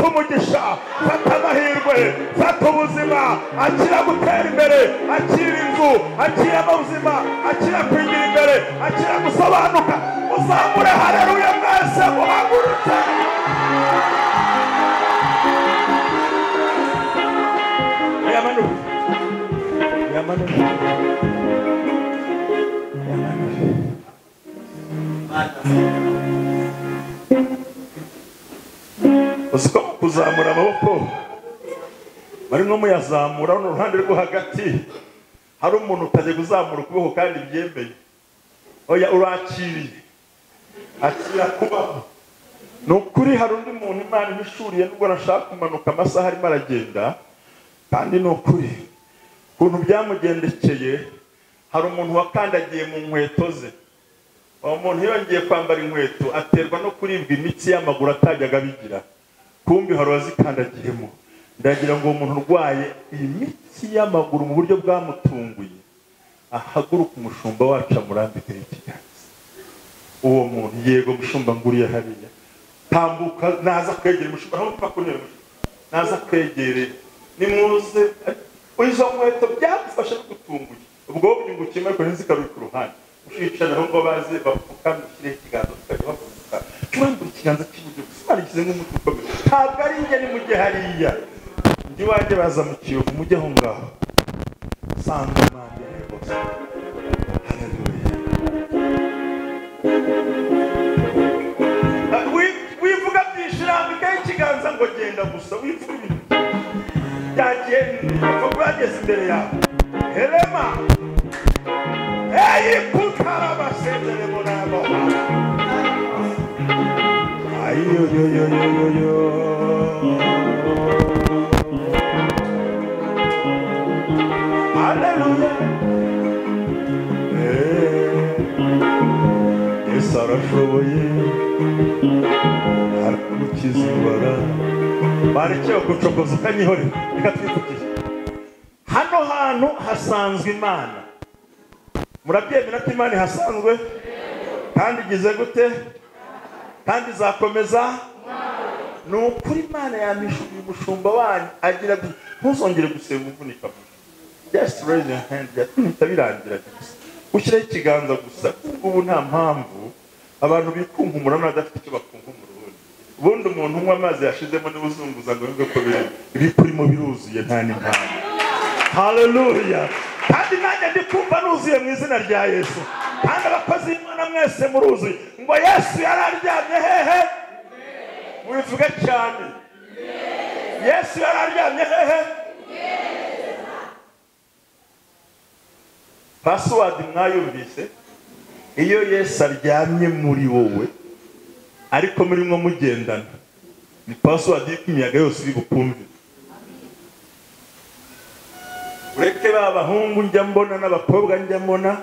Speaker 1: umugisha fata amahirwe fata ubuzima akira gutera imbere akira inzu akira ubuzima akira kwigira imbere akira gusobanuka uzamure haleluya mwese muhagurutse uziko kuzamura amaboko barimo muyazamura no ruhande rwo hagati hari umuntu utaje kuzamura ukuboko kandi byembeye oya urakiriye akira kubaho nukuri hari undi muntu Imana imishuriye nubwo nashaka kumanuka amasaha arimo aragenda kandi nukuri kuntu byamugendekeye hari umuntu wakandagiye mu nkweto ze uwo muntu yongeye kwambara inkweto aterwa no kuribwa imitsi y'amaguru atajyaga bigira kumbi hari wazikandagiyemo ndagira ngo umuntu urwaye imitsi y'amaguru mu buryo bwamutunguye ahaguruka umushumba wacu amurambikeho ikiganza. Uwo muntu yego mushumba nguriye hariya, tambuka naza kwegera umushumba, aho mpfa kunera umushumba naza kwegere nimuze izo nkweto byagufasha gutunguye ubwo byungukima ariko nzikaruri ku ruhande ushicana aho ngo baze bapfukame ushyire ikiganza ukajya bavuga turambura ikiganza cy'iburyo gusimarikize nk'umuti ukomeye. Ntabwo ari njye ni mujye hariya ndi wanjye baza mu kiyovu mujye aho ngaho sanga mande rwose. Haleluya. Wivuga byinshi rambikaho ikiganza ngo genda gusa wivuga ibintu byagenda bapfa kurageza imbere yawe. Helema eyi kutara basezere monabo ayoyoyoyoyoyo. Haleluya. Yesu arashoboye aragukiza indwara. Barekewe gucokoza ukanyihorera reka twivugire. Hano hantu hasanzwe Imana, murabyemera ko Imana hasanzwe kandi igize gute kandi izakomeza? Ni ukuri Imana yamishuriye umushumba wanyu agira ati ntuzongere gusenga uvunika. Just raise your hand. Tabirangira gusa ushyiraho ikiganza gusa. Ubu nta mpamvu abantu bikunkumura n'abadafite icyo bakunkumura. Ubundi umuntu unywa amazi yashizemo n'ubuzunguza ngo yumve ko ibikurimo biruzuye nta n'impamvu. Haleluya. Kandi nanjye ndi kumva nuzuye mu izina rya Yesu. Kandi abakozi b'Imana mwese muruzuye ngo Yesu yararyamye hehe? Mwivuge cyane. Yesu yararyamye hehe? Password mwayumvise? Iyo Yesu aryamye muri wowe ariko muri mwo mugendana, ni password y'imiyaga yose iri bukumve. Ureke babahungu njya mbona n'abakobwa njya mbona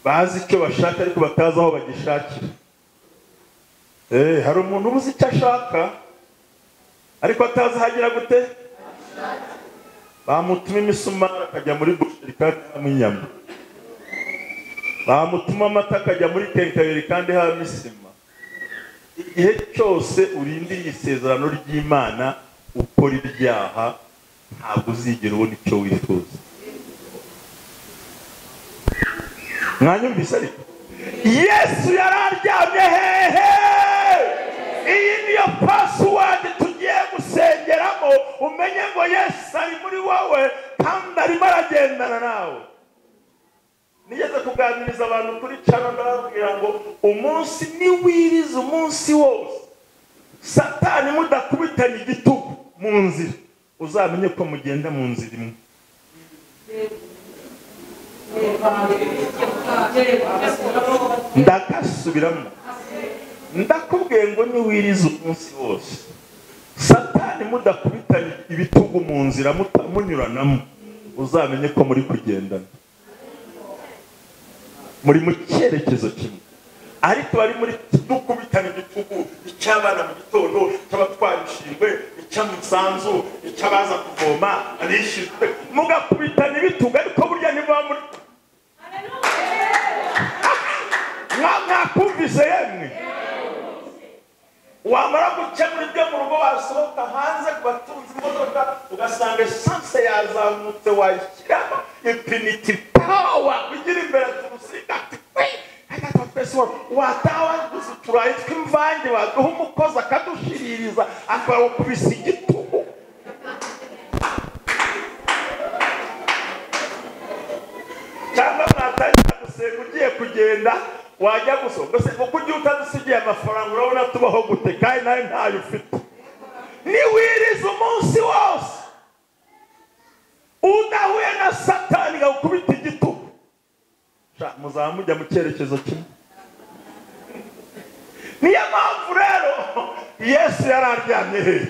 Speaker 1: bazi icyo bashaka ariko batazi aho bagishakira. Hari umuntu ubuze icyo ashaka ariko atazi hagira gute? Bamutuma imisumari akajya muri busheri kandi hamwe inyama, bamutuma amata akajya muri kenkayori kandi hamwe isima. Igihe cyose urindiriye isezerano ry'Imana ukora ibyaha ntabwo uzigera ubona icyo wifuza. Mwanyumvise ariko Yesu yararyamye hehe? Iyi niyo password tugiye gusengeramo umenye ngo Yesu ari muri wowe kandi arimo aragendana nawe. Nigeze kuganiriza abantu kuri channel ndababwira ngo umunsi niwiriza umunsi wose Satani mudakubitanye igitugu mu nzira uzamenye ko mugenda mu nzira imwe. Ndakasubiramo ndakubwiye ngo niwiriza umunsi wose Satani mudakubitanye ibitugu mu nzira munyuranamo uzamenye ko muri kugendana, muri mu cyerekezo kimwe. Ariko bari muri dukubitana igitugu, icy'abana mu gitondo, cy'abatwara ishingwe, icy'umusanzu, icy'abaza kuvoma arishizwe, mugakubitana ibitugu ariko burya niba muri mwakumvise yemwe. Wamara gukemura ibyo mu rugo wasohoka hanze kubatunze imodoka ugasanga esanse yazamutse wayishyiramo infinity power ugira imbere turusiga watawa turayi tw'imvange waduha umukozi akadushiririza akawukubisa igitugu. Cyangwa mwatangira gusenga ugiye kugenda wajya gusohoka kuko ugiye utadusigiye amafaranga urabona tubaho gute kandi nawe ntayo ufite. Niwiriza umunsi wose udahuye na Satani gakubita igitugu muzaba mujya mu cyerekezo kimwe. Niyo mpamvu rero Yesu yararyamye hehe?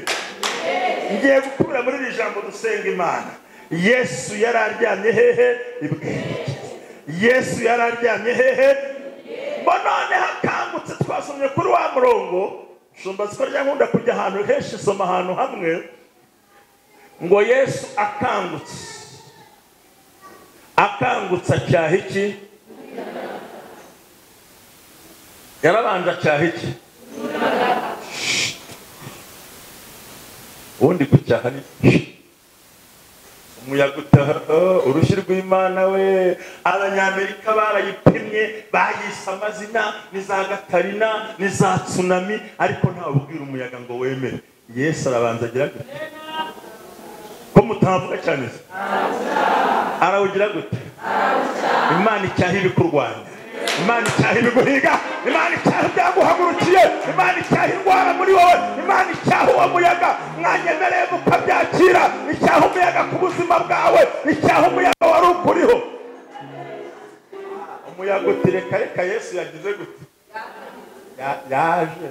Speaker 1: Ngiye gukubira muri iri jambo dusenga Imana. Yesu yararyamye hehe? Ibwenge. Yesu yararyamye hehe? Bonone hakangutse twasomye kuri wa murongo shumba ziko rya nkunda kujya ahantu henshi soma ahantu hamwe ngo Yesu akangutse acyaha iki? Yarabanje acyaha iki? ubundi gucyaha ni umuyaga utaha urushyi rw'Imana we. Abanyamerika barayipimye bayise amazina, ni za Gatarina, ni za tsunami, ariko ntawe ubwira umuyaga ngo wemere. Yesu arabanza agira gute? Ko mutavuga cyane se? Arawugira gute? Imana icyaha ibikurwanya, Imana icyaha ibiguhiga, Imana icyaha ibyaguhagurukiye, Imana icyaha indwara muri wowe, Imana icyaha uwo muyaga mwanyemereye mukabyakira, icyaha umuyaga ku buzima bwawe, icyaha umuyaga wari ukuriho. Umuyaga uti reka Yesu yagize gute? Yaje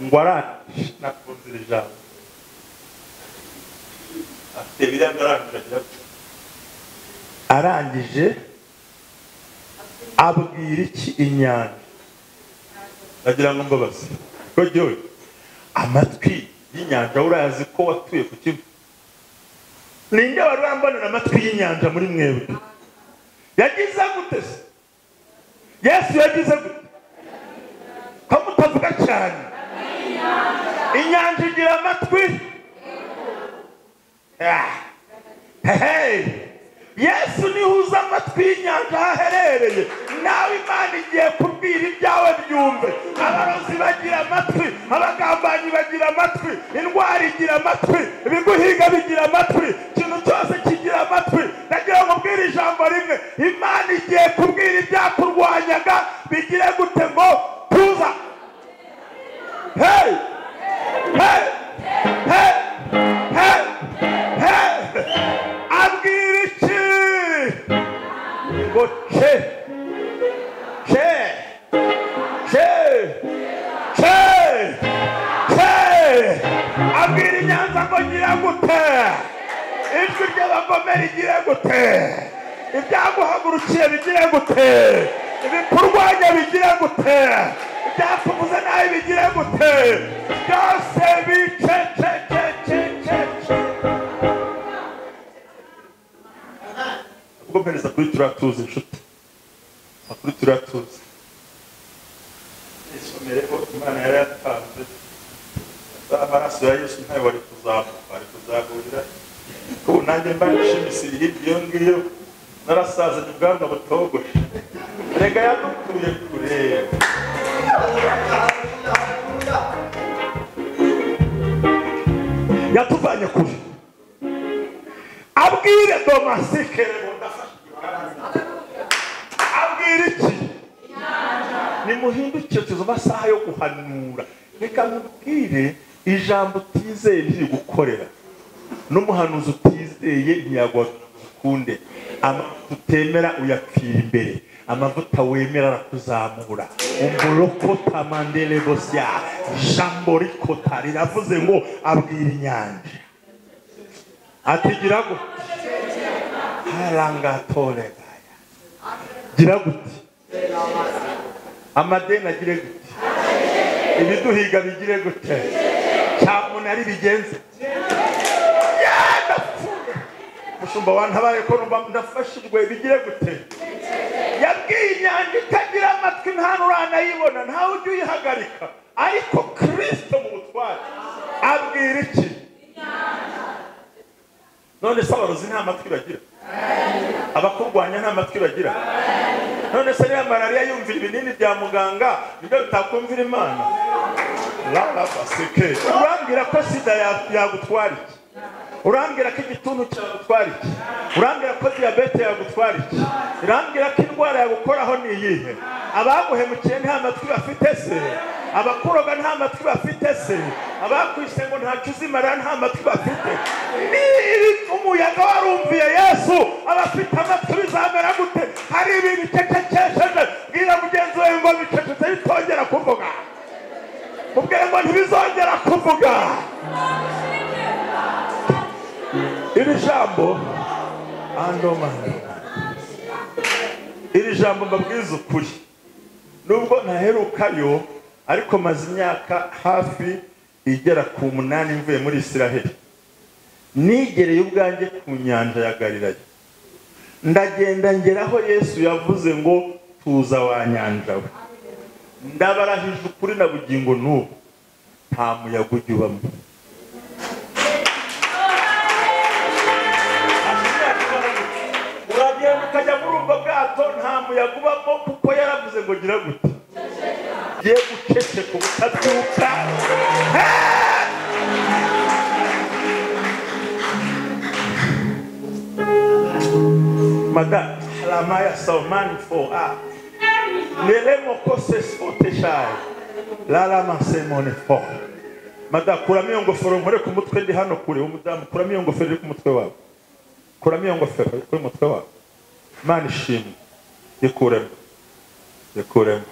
Speaker 1: ngo arangije. Nakunze iri jambo, afite biranga arangije abwira iki inyanja? Ndagira ngo mbabaze ko jyewe amatwi y'inyanja urazi ko watuye ku kivu? Ninde wari wambonera amatwi y'inyanja muri mwebwe? Yagize gute se? Yesu yagize gute? Ko mutavuga cyane? Inyanja igira amatwi? Yesu nihuza amatwi y'inyanja haherereye. Nawe Imana igiye kubwira ibyawe byumve. Abarozi bagira amatwi, abagambanyi bagira amatwi, indwara igira amatwi, ibiguhiga bigira amatwi, ikintu cyose kigira amatwi. Nagira ngo mbwire ijambo rimwe, Imana igiye kubwira ibyakurwanyaga bigire gute ngo tuza. Hey! Hey! Hey! Hey! Hey! Abwira iki? Ngo abwira inyanza ngo gira gute? Ijwi ry'abagome rigire gute? Ibyaguhagurukiye bigire gute? Ibikurwanya bigire gute? Ibyakubuza nawe bigire gute? Byose bicecekecece. Ubwo mpereza kuri turatuzi inshuti, kuri turatuzi isomereho Imana yari yatanze. Amaraso ya Yesu ntayo wari kuzahurira. Ko nanjye mbashimisiri hirya ngiyo narasazanye ubwanwa butogoshe. Rega yadukuye kure. Yatuvanye kure. Abwire Domasike ngo ndafashe. Abwire iki? Nimuhindukire tuzo masaha yo guhanura. Reka mubwire ijambo utizeye riri gukorera. N'umuhanuzi utizeye ntiyagukunde. Amavuta utemera uyapfira imbere, amavuta wemera arakuzamura. Umburokota mandele bosya, ijambo rikota riravuze ngo abwira inyanja ati gira gute? Harangatore gaya gira gute? Amadeni agire gute? Ibiduhiga bigire gute? Cyamunari bigenze. Mushumba wantabaye ko ndafashijwe bigire gute? Yabwiye inyanja itagira amatwi nta nuranayibona, ntawe ujya uyihagarika, ariko Kristo mu butware abwira iki? None se abarozi nta matwi bagira? Abakurwanya nta matwi bagira? None se niba malariya yumvira ibinini bya muganga nibyo bitakumvira Imana? Baseke urambwira ko sida yagutwara iki? Urambwira ko igituntu cyagutwara iki? Urambwira ko diabete yagutwara iki? Urambwira ko indwara yagukoraho ni iyihe? Abaguhemukiye nta matwi bafite se? Abakuroga nta matwi bafite se? Abakwise ngo nta kizimara nta matwi bafite? Ni umuyaga warumviye Yesu abafite amatwi bizamera gute? Hari ibintu cecekesheje. Bwira mugenzi wawe ngo bicecetse bitongera kuvuga. Mubwire ngo ntibizongera kuvuga. Iri jambo iri jambo mbabwiza ukuri, nubwo ntaherukayo ariko maze imyaka hafi igera ku 8 mvuye muri Isiraheli. nigereye ubwanjye ku nyanja ya Galilaya, ndagenda ngeraho Yesu yavuze ngo tuza wa nyanja we, ndabarahije ukuri na bugingo n'ubu nta muyaga ujya ubamo. Uragenda ukajya muri ubwo bwato nta muyaga ubamo kuko yaravuze ngo gira gute, giye guceceka ubutabyuka. Madame, la maya saumani for a. Nelemo kose spote shai. La masemone for. Madame, kurami iyo ngofero nkore ku mutwe ndi hano kure. Umudamu, kurami iyo ngofero ku mutwe wawe. Kurami iyo ngofero ku mutwe wawe. Mani shimwe. Yikuremo. Yikuremo.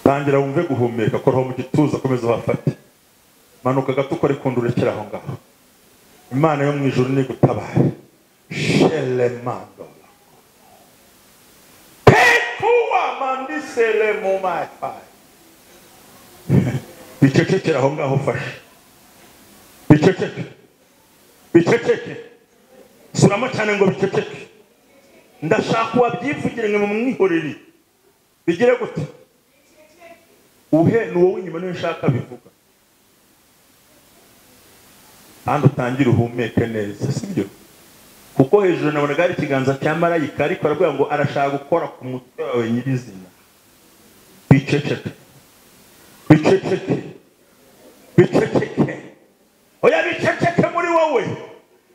Speaker 1: Tangira wumve guhumeka, kora mu gituza komeza wafate. Manuka gato ukore kundurekera aho ngaho. Imana yo mu ijuru ni gutabara. Shelemando. Pekuwa mandisele mu maifa. Bicecekera aho ngaho fashe. Biceceke. Biceceke. Suramo cyane ngo biceceke. Ndashaka wabyivugire ngo mumwihorere. Bigire gute? Uhe nuwo winyuma niwe nshaka bivuga. Ando tangira uhumeke neza, sibyo? Kuko hejuru nabonaga ari ikiganza cya marayika ariko aravuga ngo arashaka gukora ku mutwe wawe nyirizina. Biceceke. Biceceke. Biceceke. Oya biceceke muri wowe.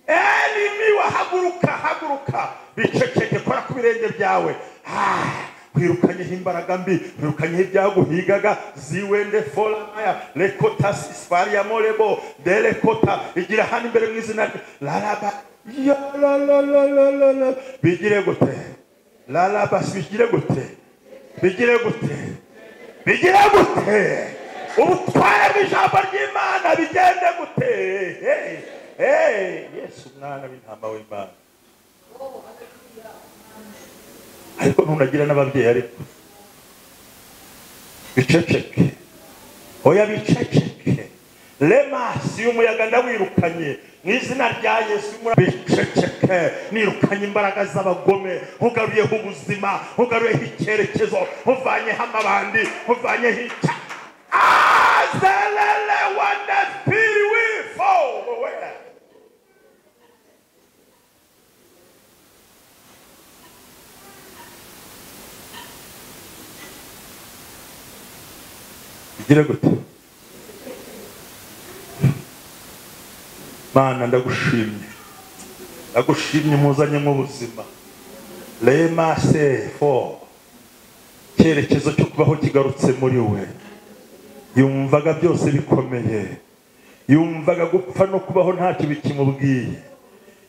Speaker 1: Elimi wahaguruka, haguruka. Biceceke, kora ku birenge byawe. Kwirukanye imbaraga mbi, kwirukanye ibyaguhigaga ziwende folamaya lekota sisfaria morebo delekota igira hano imbere mu izina laraba ya la bigire gute laraba bigire gute bigire gute bigire gute ubutware bw'ijambo ry'Imana bigende gute Yesu mwana w'intama w'Imana. Ariko ntunagira n'ababyeyi ariko biceceke. Oya biceceke. Lemasi umuyaga ndawirukanye mu izina rya Yesu. Biceceke, nirukanye imbaraga z'abagome, ugaruyeho ubuzima, ugaruyeho icyerekezo, uvanyeho amabandi, uvanyeho icya azelele wanda spiri wifo wera. Bigire gute? Mana ndagushimye. Ndagushimye muzanye mu buzima. Lema se fo. Cyerekezo cyo kubaho kigarutse muri we. Yumvaga byose bikomeye. Yumvaga gupfa no kubaho ntacyo bikimubwiye.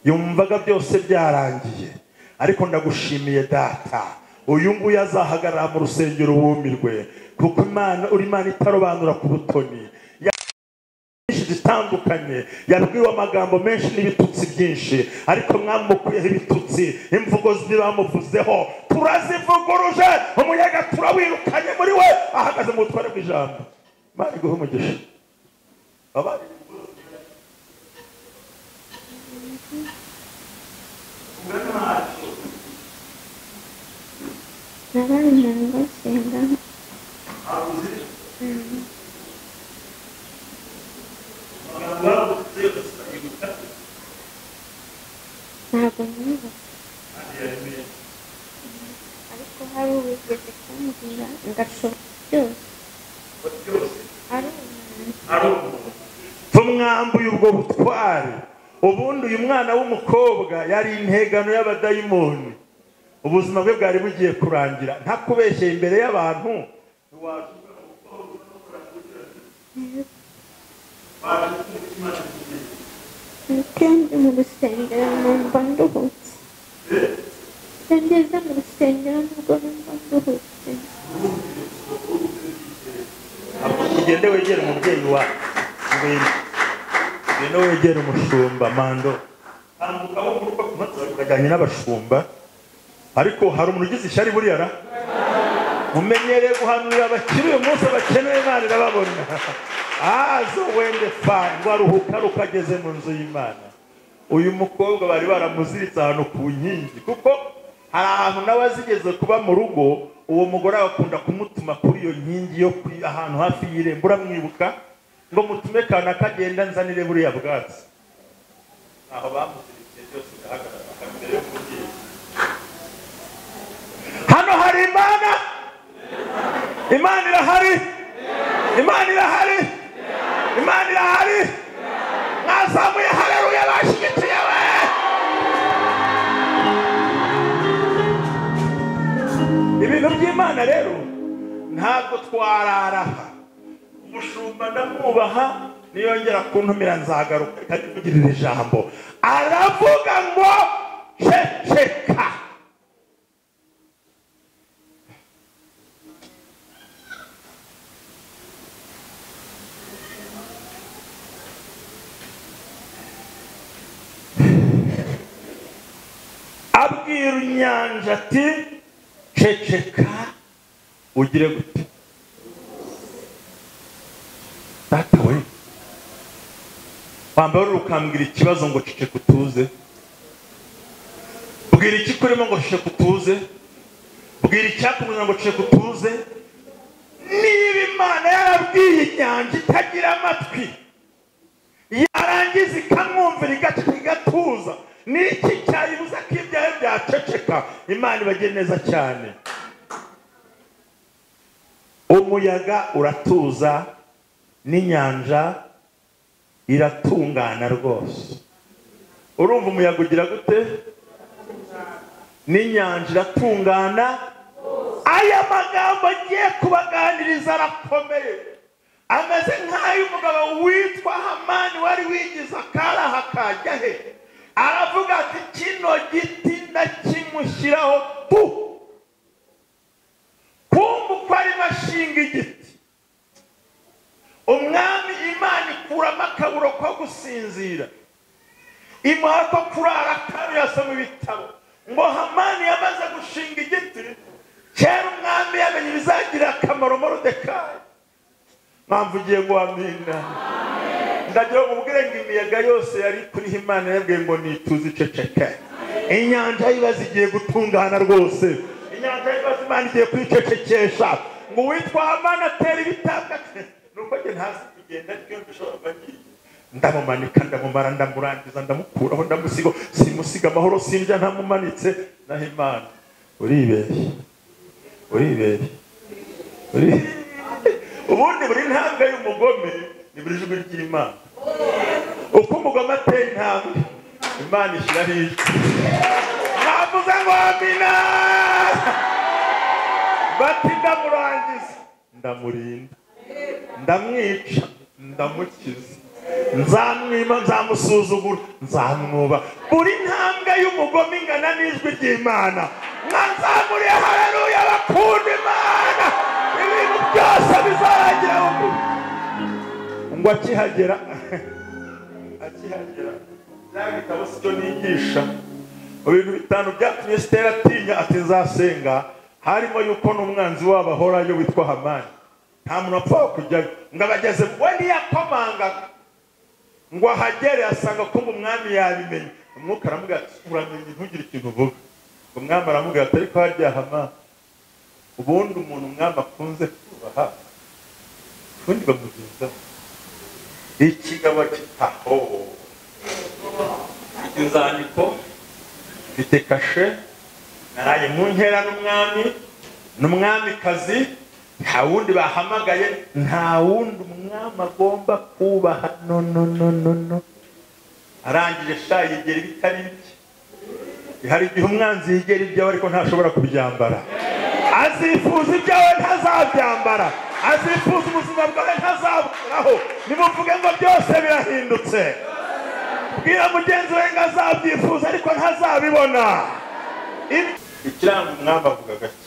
Speaker 1: Yumvaga byose byarangiye. Ariko ndagushimiye data. Uyu nguyu azahagarara mu rusengero wumirwe. Kuko Imana uri Imana itarobanura ku butoni. Zitandukanye yabwiwe amagambo menshi n'ibitutsi byinshi, ariko mwamukuyeho ibitutsi, imvugo zibamuvuzeho turazivuguruje, umuyaga turawirukanye muri we, ahagaze mu butware bw'ijambo. Imana iguhe umugisha. Abari
Speaker 2: ntabwo niba ariko hari uwigeze kumbwira ngashobora byose ari
Speaker 1: tumwambuye ubwo butware. Ubundi uyu mwana w'umukobwa yari integano y'abadayimoni, ubuzima bwe bwari bugiye kurangira. Ntakubeshyeye imbere y'abantu
Speaker 2: kandi mu rusengero numva nduhutse. Ngeze mu rusengero nubwo numva nduhutse.
Speaker 1: ugende wegere umubyeyi wa ngwino wegere umushumba mando. Tambuka wo kuruka ku matsi ukajyanye n'abashumba. Ariko hari umuntu ugize ishyari buriya ra mumenyereye guhanurira abakiri uyu munsi bakeneye Imana irababona. Azo wende fa ngo aruhuka rukageze mu nzu y'Imana. uyu mukobwa bari baramuziritse ahantu ku nkingi, kuko hari ahantu nawe azigeze kuba mu rugo, uwo mugore akunda kumutuma kuri iyo nkingi yo kuri ahantu hafi y'irembo, uramwibuka ngo mutume kana kagenda nzanire buriya bwatsi. Aho bamuziritse byose birahagarara akambere y'umubyeyi. Hano hari Imana, Imana irahari, Imana irahari, Imana irahari. Mwazamuye haleluya bashyigikiye we. Ibintu by'Imana rero ntabwo twararaha. Umushumba ndamwubaha, niyongera kuntumira nzagaruka kandi kugirira ijambo. Aravuga ngo ceceka. Abwira inyanja ati ceceka ugire gute. Data we, wambara ukambwira ikibazo ngo ceceka utuze. Bwira iki kurimo ngo ceceka utuze. Bwira icyakumenya ngo ceceka utuze. Niba Imana yarabwiye inyanja itagira amatwi, yarangiza ikamwumvira igaceceka igatuza, niki cyayibuza ko ibyawe byaceceka? Imana ibagire neza cyane. Umuyaga uratuza, n'inyanja iratungana rwose. Urumva umuyaga ugira gute? N'inyanja iratungana. Aya magambo agiye kubaganiriza arakomeye, ameze nk'ay'umugabo witwa Hamani wari wigize akaraha kajya he. Aravuga ati kino giti ndakimushyiraho tu. Kumva uko arimo ashinga igiti, umwami Imana ikuramo akaburo ko gusinzira, imuha ko kurara kandi yasoma ibitabo ngo Hamani yamaze gushinga igiti. Kera umwami yamenye ibizagira akamaro Moridekayi. Mwamvugiye ngo amina. Ndagira ngo mubwire ngo imiyaga yose yari kuri Imana yabwiye ngo nituze iceceke. Inyanja yibaza igiye gutungana rwose. Inyanja yibaza Imana igiye kwicecekesha. Ngo witwa Hamani atera ibitaka. Nuko njye ntazi kugenda ariko mbishobora bagiye. Ndamumanika, ndamumara, ndamurangiza, ndamukuraho, ndamusiga. Simusiga amahoro, sinjya ntamumanitse. Naho Imana uribeshye. Uribeshye. Ubundi buri ntambwe y'umugome ni buri jwi ry'Imana. Uko umugome ateye intambwe, Imana ishyiraho ijwi. Mwavuze ngo amina. Bati ndamurangiza, ndamurinda, ndamwica, ndamukiza, nzamwima, nzamusuzugura, nzamwuba. Buri ntambwe y'umugome ingana n'ijwi ry'Imana. Mwanzamuriye haleluya bakunda Imana. Ibintu byose bizarangira ngo akihagera bya gitabo sicyo nigisha. Ibintu bitanu byatumye Esiteri atinya ati nzasenga, harimo yuko n'umwanzi wabo ahorayo witwa Hamani. Nta muntu apfa kujyayo. Ngo abageze we ntiyakomangaga ngo ahagere asanga ko umwami yabimenye. Umwuka aramubwira ati uramenye ntugire ikintu uvuga. Umwami aramubwira ati ariko harya Hamani, ubundi umuntu umwami akunze kubaha ubundi bamugenzaho ikigabo kitaho. Inzandiko mfite kashe, naraye mu nkera n'umwamikazi. Nta wundi bahamagaye, nta wundi umwami agomba kubaha. No. Arangije sha yigera ibitari bye. Hari igihe umwanzi yigera ibyawe ariko ntashobora kubyambara. Azifuza ibyawe ntazabyambara. Azifuza ubuzima bwawe ntazaburaho. Nimuvuge ngo byose birahindutse. Bwira mugenzi we ngo azabyifuza ariko ntazabibona. Ikiranga umwami avuga gake,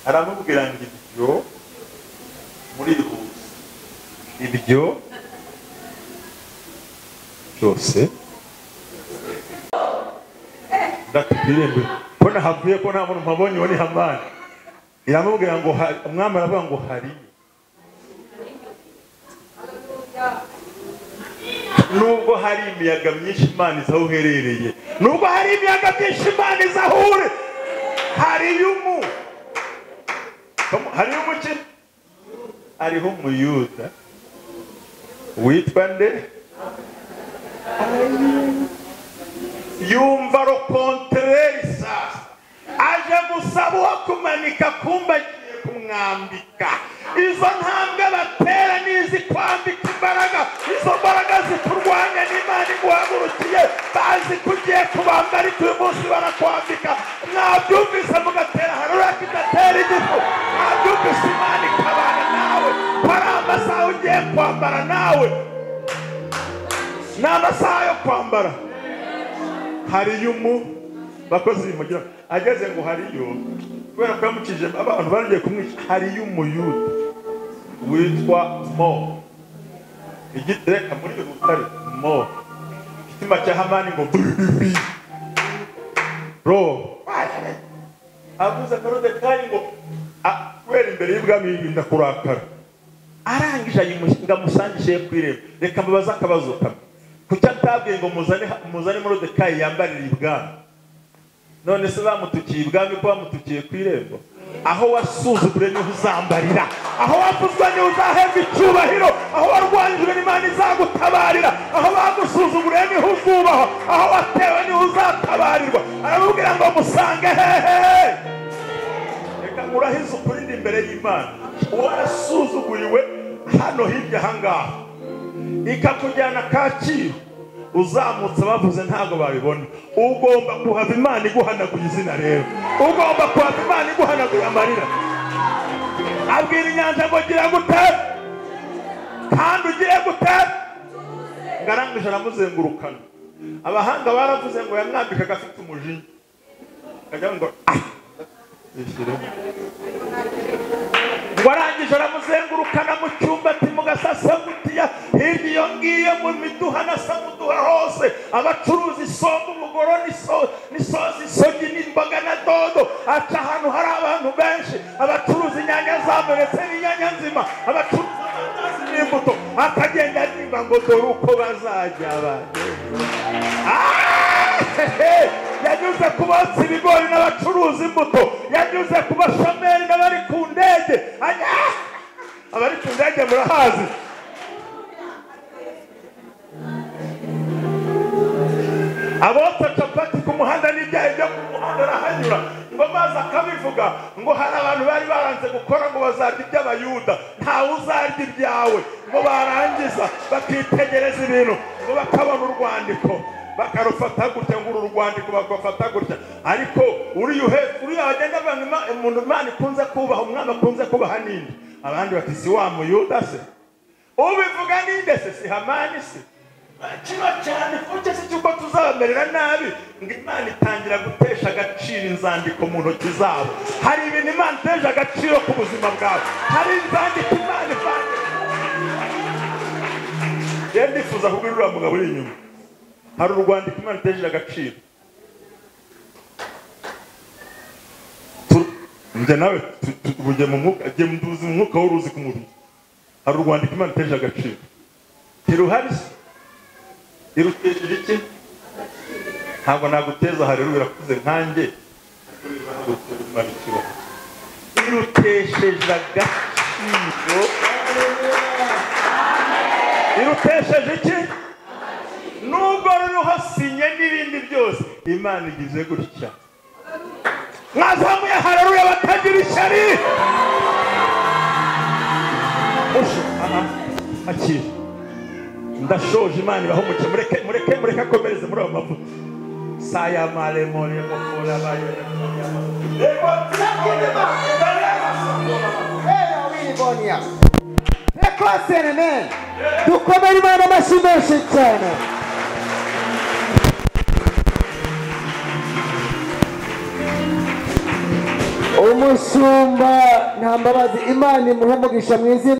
Speaker 1: aramubwira ngo ibyo muri ruzi, ibyo byose ndakubwire ko nahavuye ko nta muntu mpabonye uwo ni Hamani. Iramubwira ngo umwami aravuga ngo hari nubwo hari imiyaga myinshi Imana izaho uherereye, nubwo hari imiyaga myinshi Imana izaho uri, hariyo umuki, hariho umuyuda witwa nde, yumva rokontereri sasa, aje gusaba uwo kumanika kumba agiye kumwambika. Izo ntambwe batera nizi kwambika imbaraga, izo mbaraga zikurwanya n'Imana iguhagurukiye, bazi kugiye kubambara ariko uyu munsi barakwambika. Mwabyumvise mugatera harura kidatera igifu, mwabyumvise Imana ikabana nawe, hari amasaha ugiye kwambara nawe, ni amasaha yo kwambara. Hariyo bakozi bimugira ageze ngo hariyo, kubera ko yamukije abantu baragiye kumwica, hariyo umuyuda witwa Mo, igitereka muri Butare, Mo ikitima cya Hamani ngo bro avuze Moridekayi ngo kubera imbere y'ibwami yinda kurakara, arangije ayimushinga musangishe kwireba. Reka mbabaza akabazo kamwe, kuki atabwiye ngo muzane Moridekayi yambarira ibwami? None se bamutukiye ibwami ko bamutukiye kwirembo? Aho wasuzugure niho uzambarira, aho wavuzwe niho uzahembwa icyubahiro, aho warwanjwe n'Imana izagutabarira, aho bagusuzugure niho uzubahwa, aho watewe niho uzatabarirwa. Aramubwira ngo musange hehe. Reka ngurahize ukuri ndi imbere y'Imana, warasuzuguriwe hano hirya ahangaha, ikakujyana Kacyiru, uzamutse bavuze ntago babibona. Ugomba kuhava Imana iguhanaguye izina rero, ugomba kuhava Imana iguhanaguye amarira. Abwira inyanja ngo gira gute, kandi ugire gute. Ngarangije aramuzengurukana. Abahanga baravuze ngo yamwambikaga afite umujinya, kajya ngo warangije aramuzengurukana mu cyumba ati mugasasagutiya hirya iyo ngiyo mu miduha na samuduha hose, abacuruza isombe, umugoro n'isozi, isogi n'imboga na dodo. Aca ahantu hari abantu benshi, abacuruza inyanya zamenetse n'inyanya nzima, abacuruza amandazi n'imbuto. Akagenda nimba ngo dore uko bazajya yanyuze ku botsa ibigori n'abacuruza imbuto, yanyuze ku bashomeri n'abari ku ndege. Abari ku ndege murahazi, abotsa capati ku muhanda n'ibyayi byo ku muhanda arahanyura ngo maze akabivuga ngo hari abantu bari baranze gukora ngo bazarya iby'Abayuda, ntawe uzarya ibyawe. Ngo barangiza bakitegereza ibintu, ngo bakabona urwandiko bakarufata gutya, ngo uru rwandiko bagafata gutya. Ariko uriya bagenda banga umuntu Imana ikunze kubaha, umwami akunze kubaha ninde? Abandi bati si wa muyuda se, ubivuga ninde se? Si Hamani se? Kiba cyane kuko si cyuko tuzabamerera nabi, ngo Imana itangira gutesha agaciro inzandiko mu ntoki zabo. Hari ibintu Imana iteje agaciro ku buzima bwawe, hari inzandiko Imana ivanye. Yenda ndifuza kubwira uriya mugabo uri inyuma, hari urwandiko Imana iteje agaciro. Njye nawe tujye mu mwuka, jye nduzi mu mwuka w'uruzi ku mubiri. Hari urwandiko Imana iteje agaciro. Tiruhari se irutesheje iki? Ntabwo naguteza hareruya irakuze nkanjye, irutesheje agaciro. Irutesheje iki? Nubwo ruriho sinye n'ibindi byose, Imana igize gutya. Mwazamuye hareruya batagira ishyari. Akira ndashoje, Imana ibahumuke. Mureke akomereze muri abo mavuta. Saya male mole mokora bayo.
Speaker 4: Dukomere Imana amashyi menshi cyane. Umushumba Ntambabazi, Imana imuhe umugisha mu izina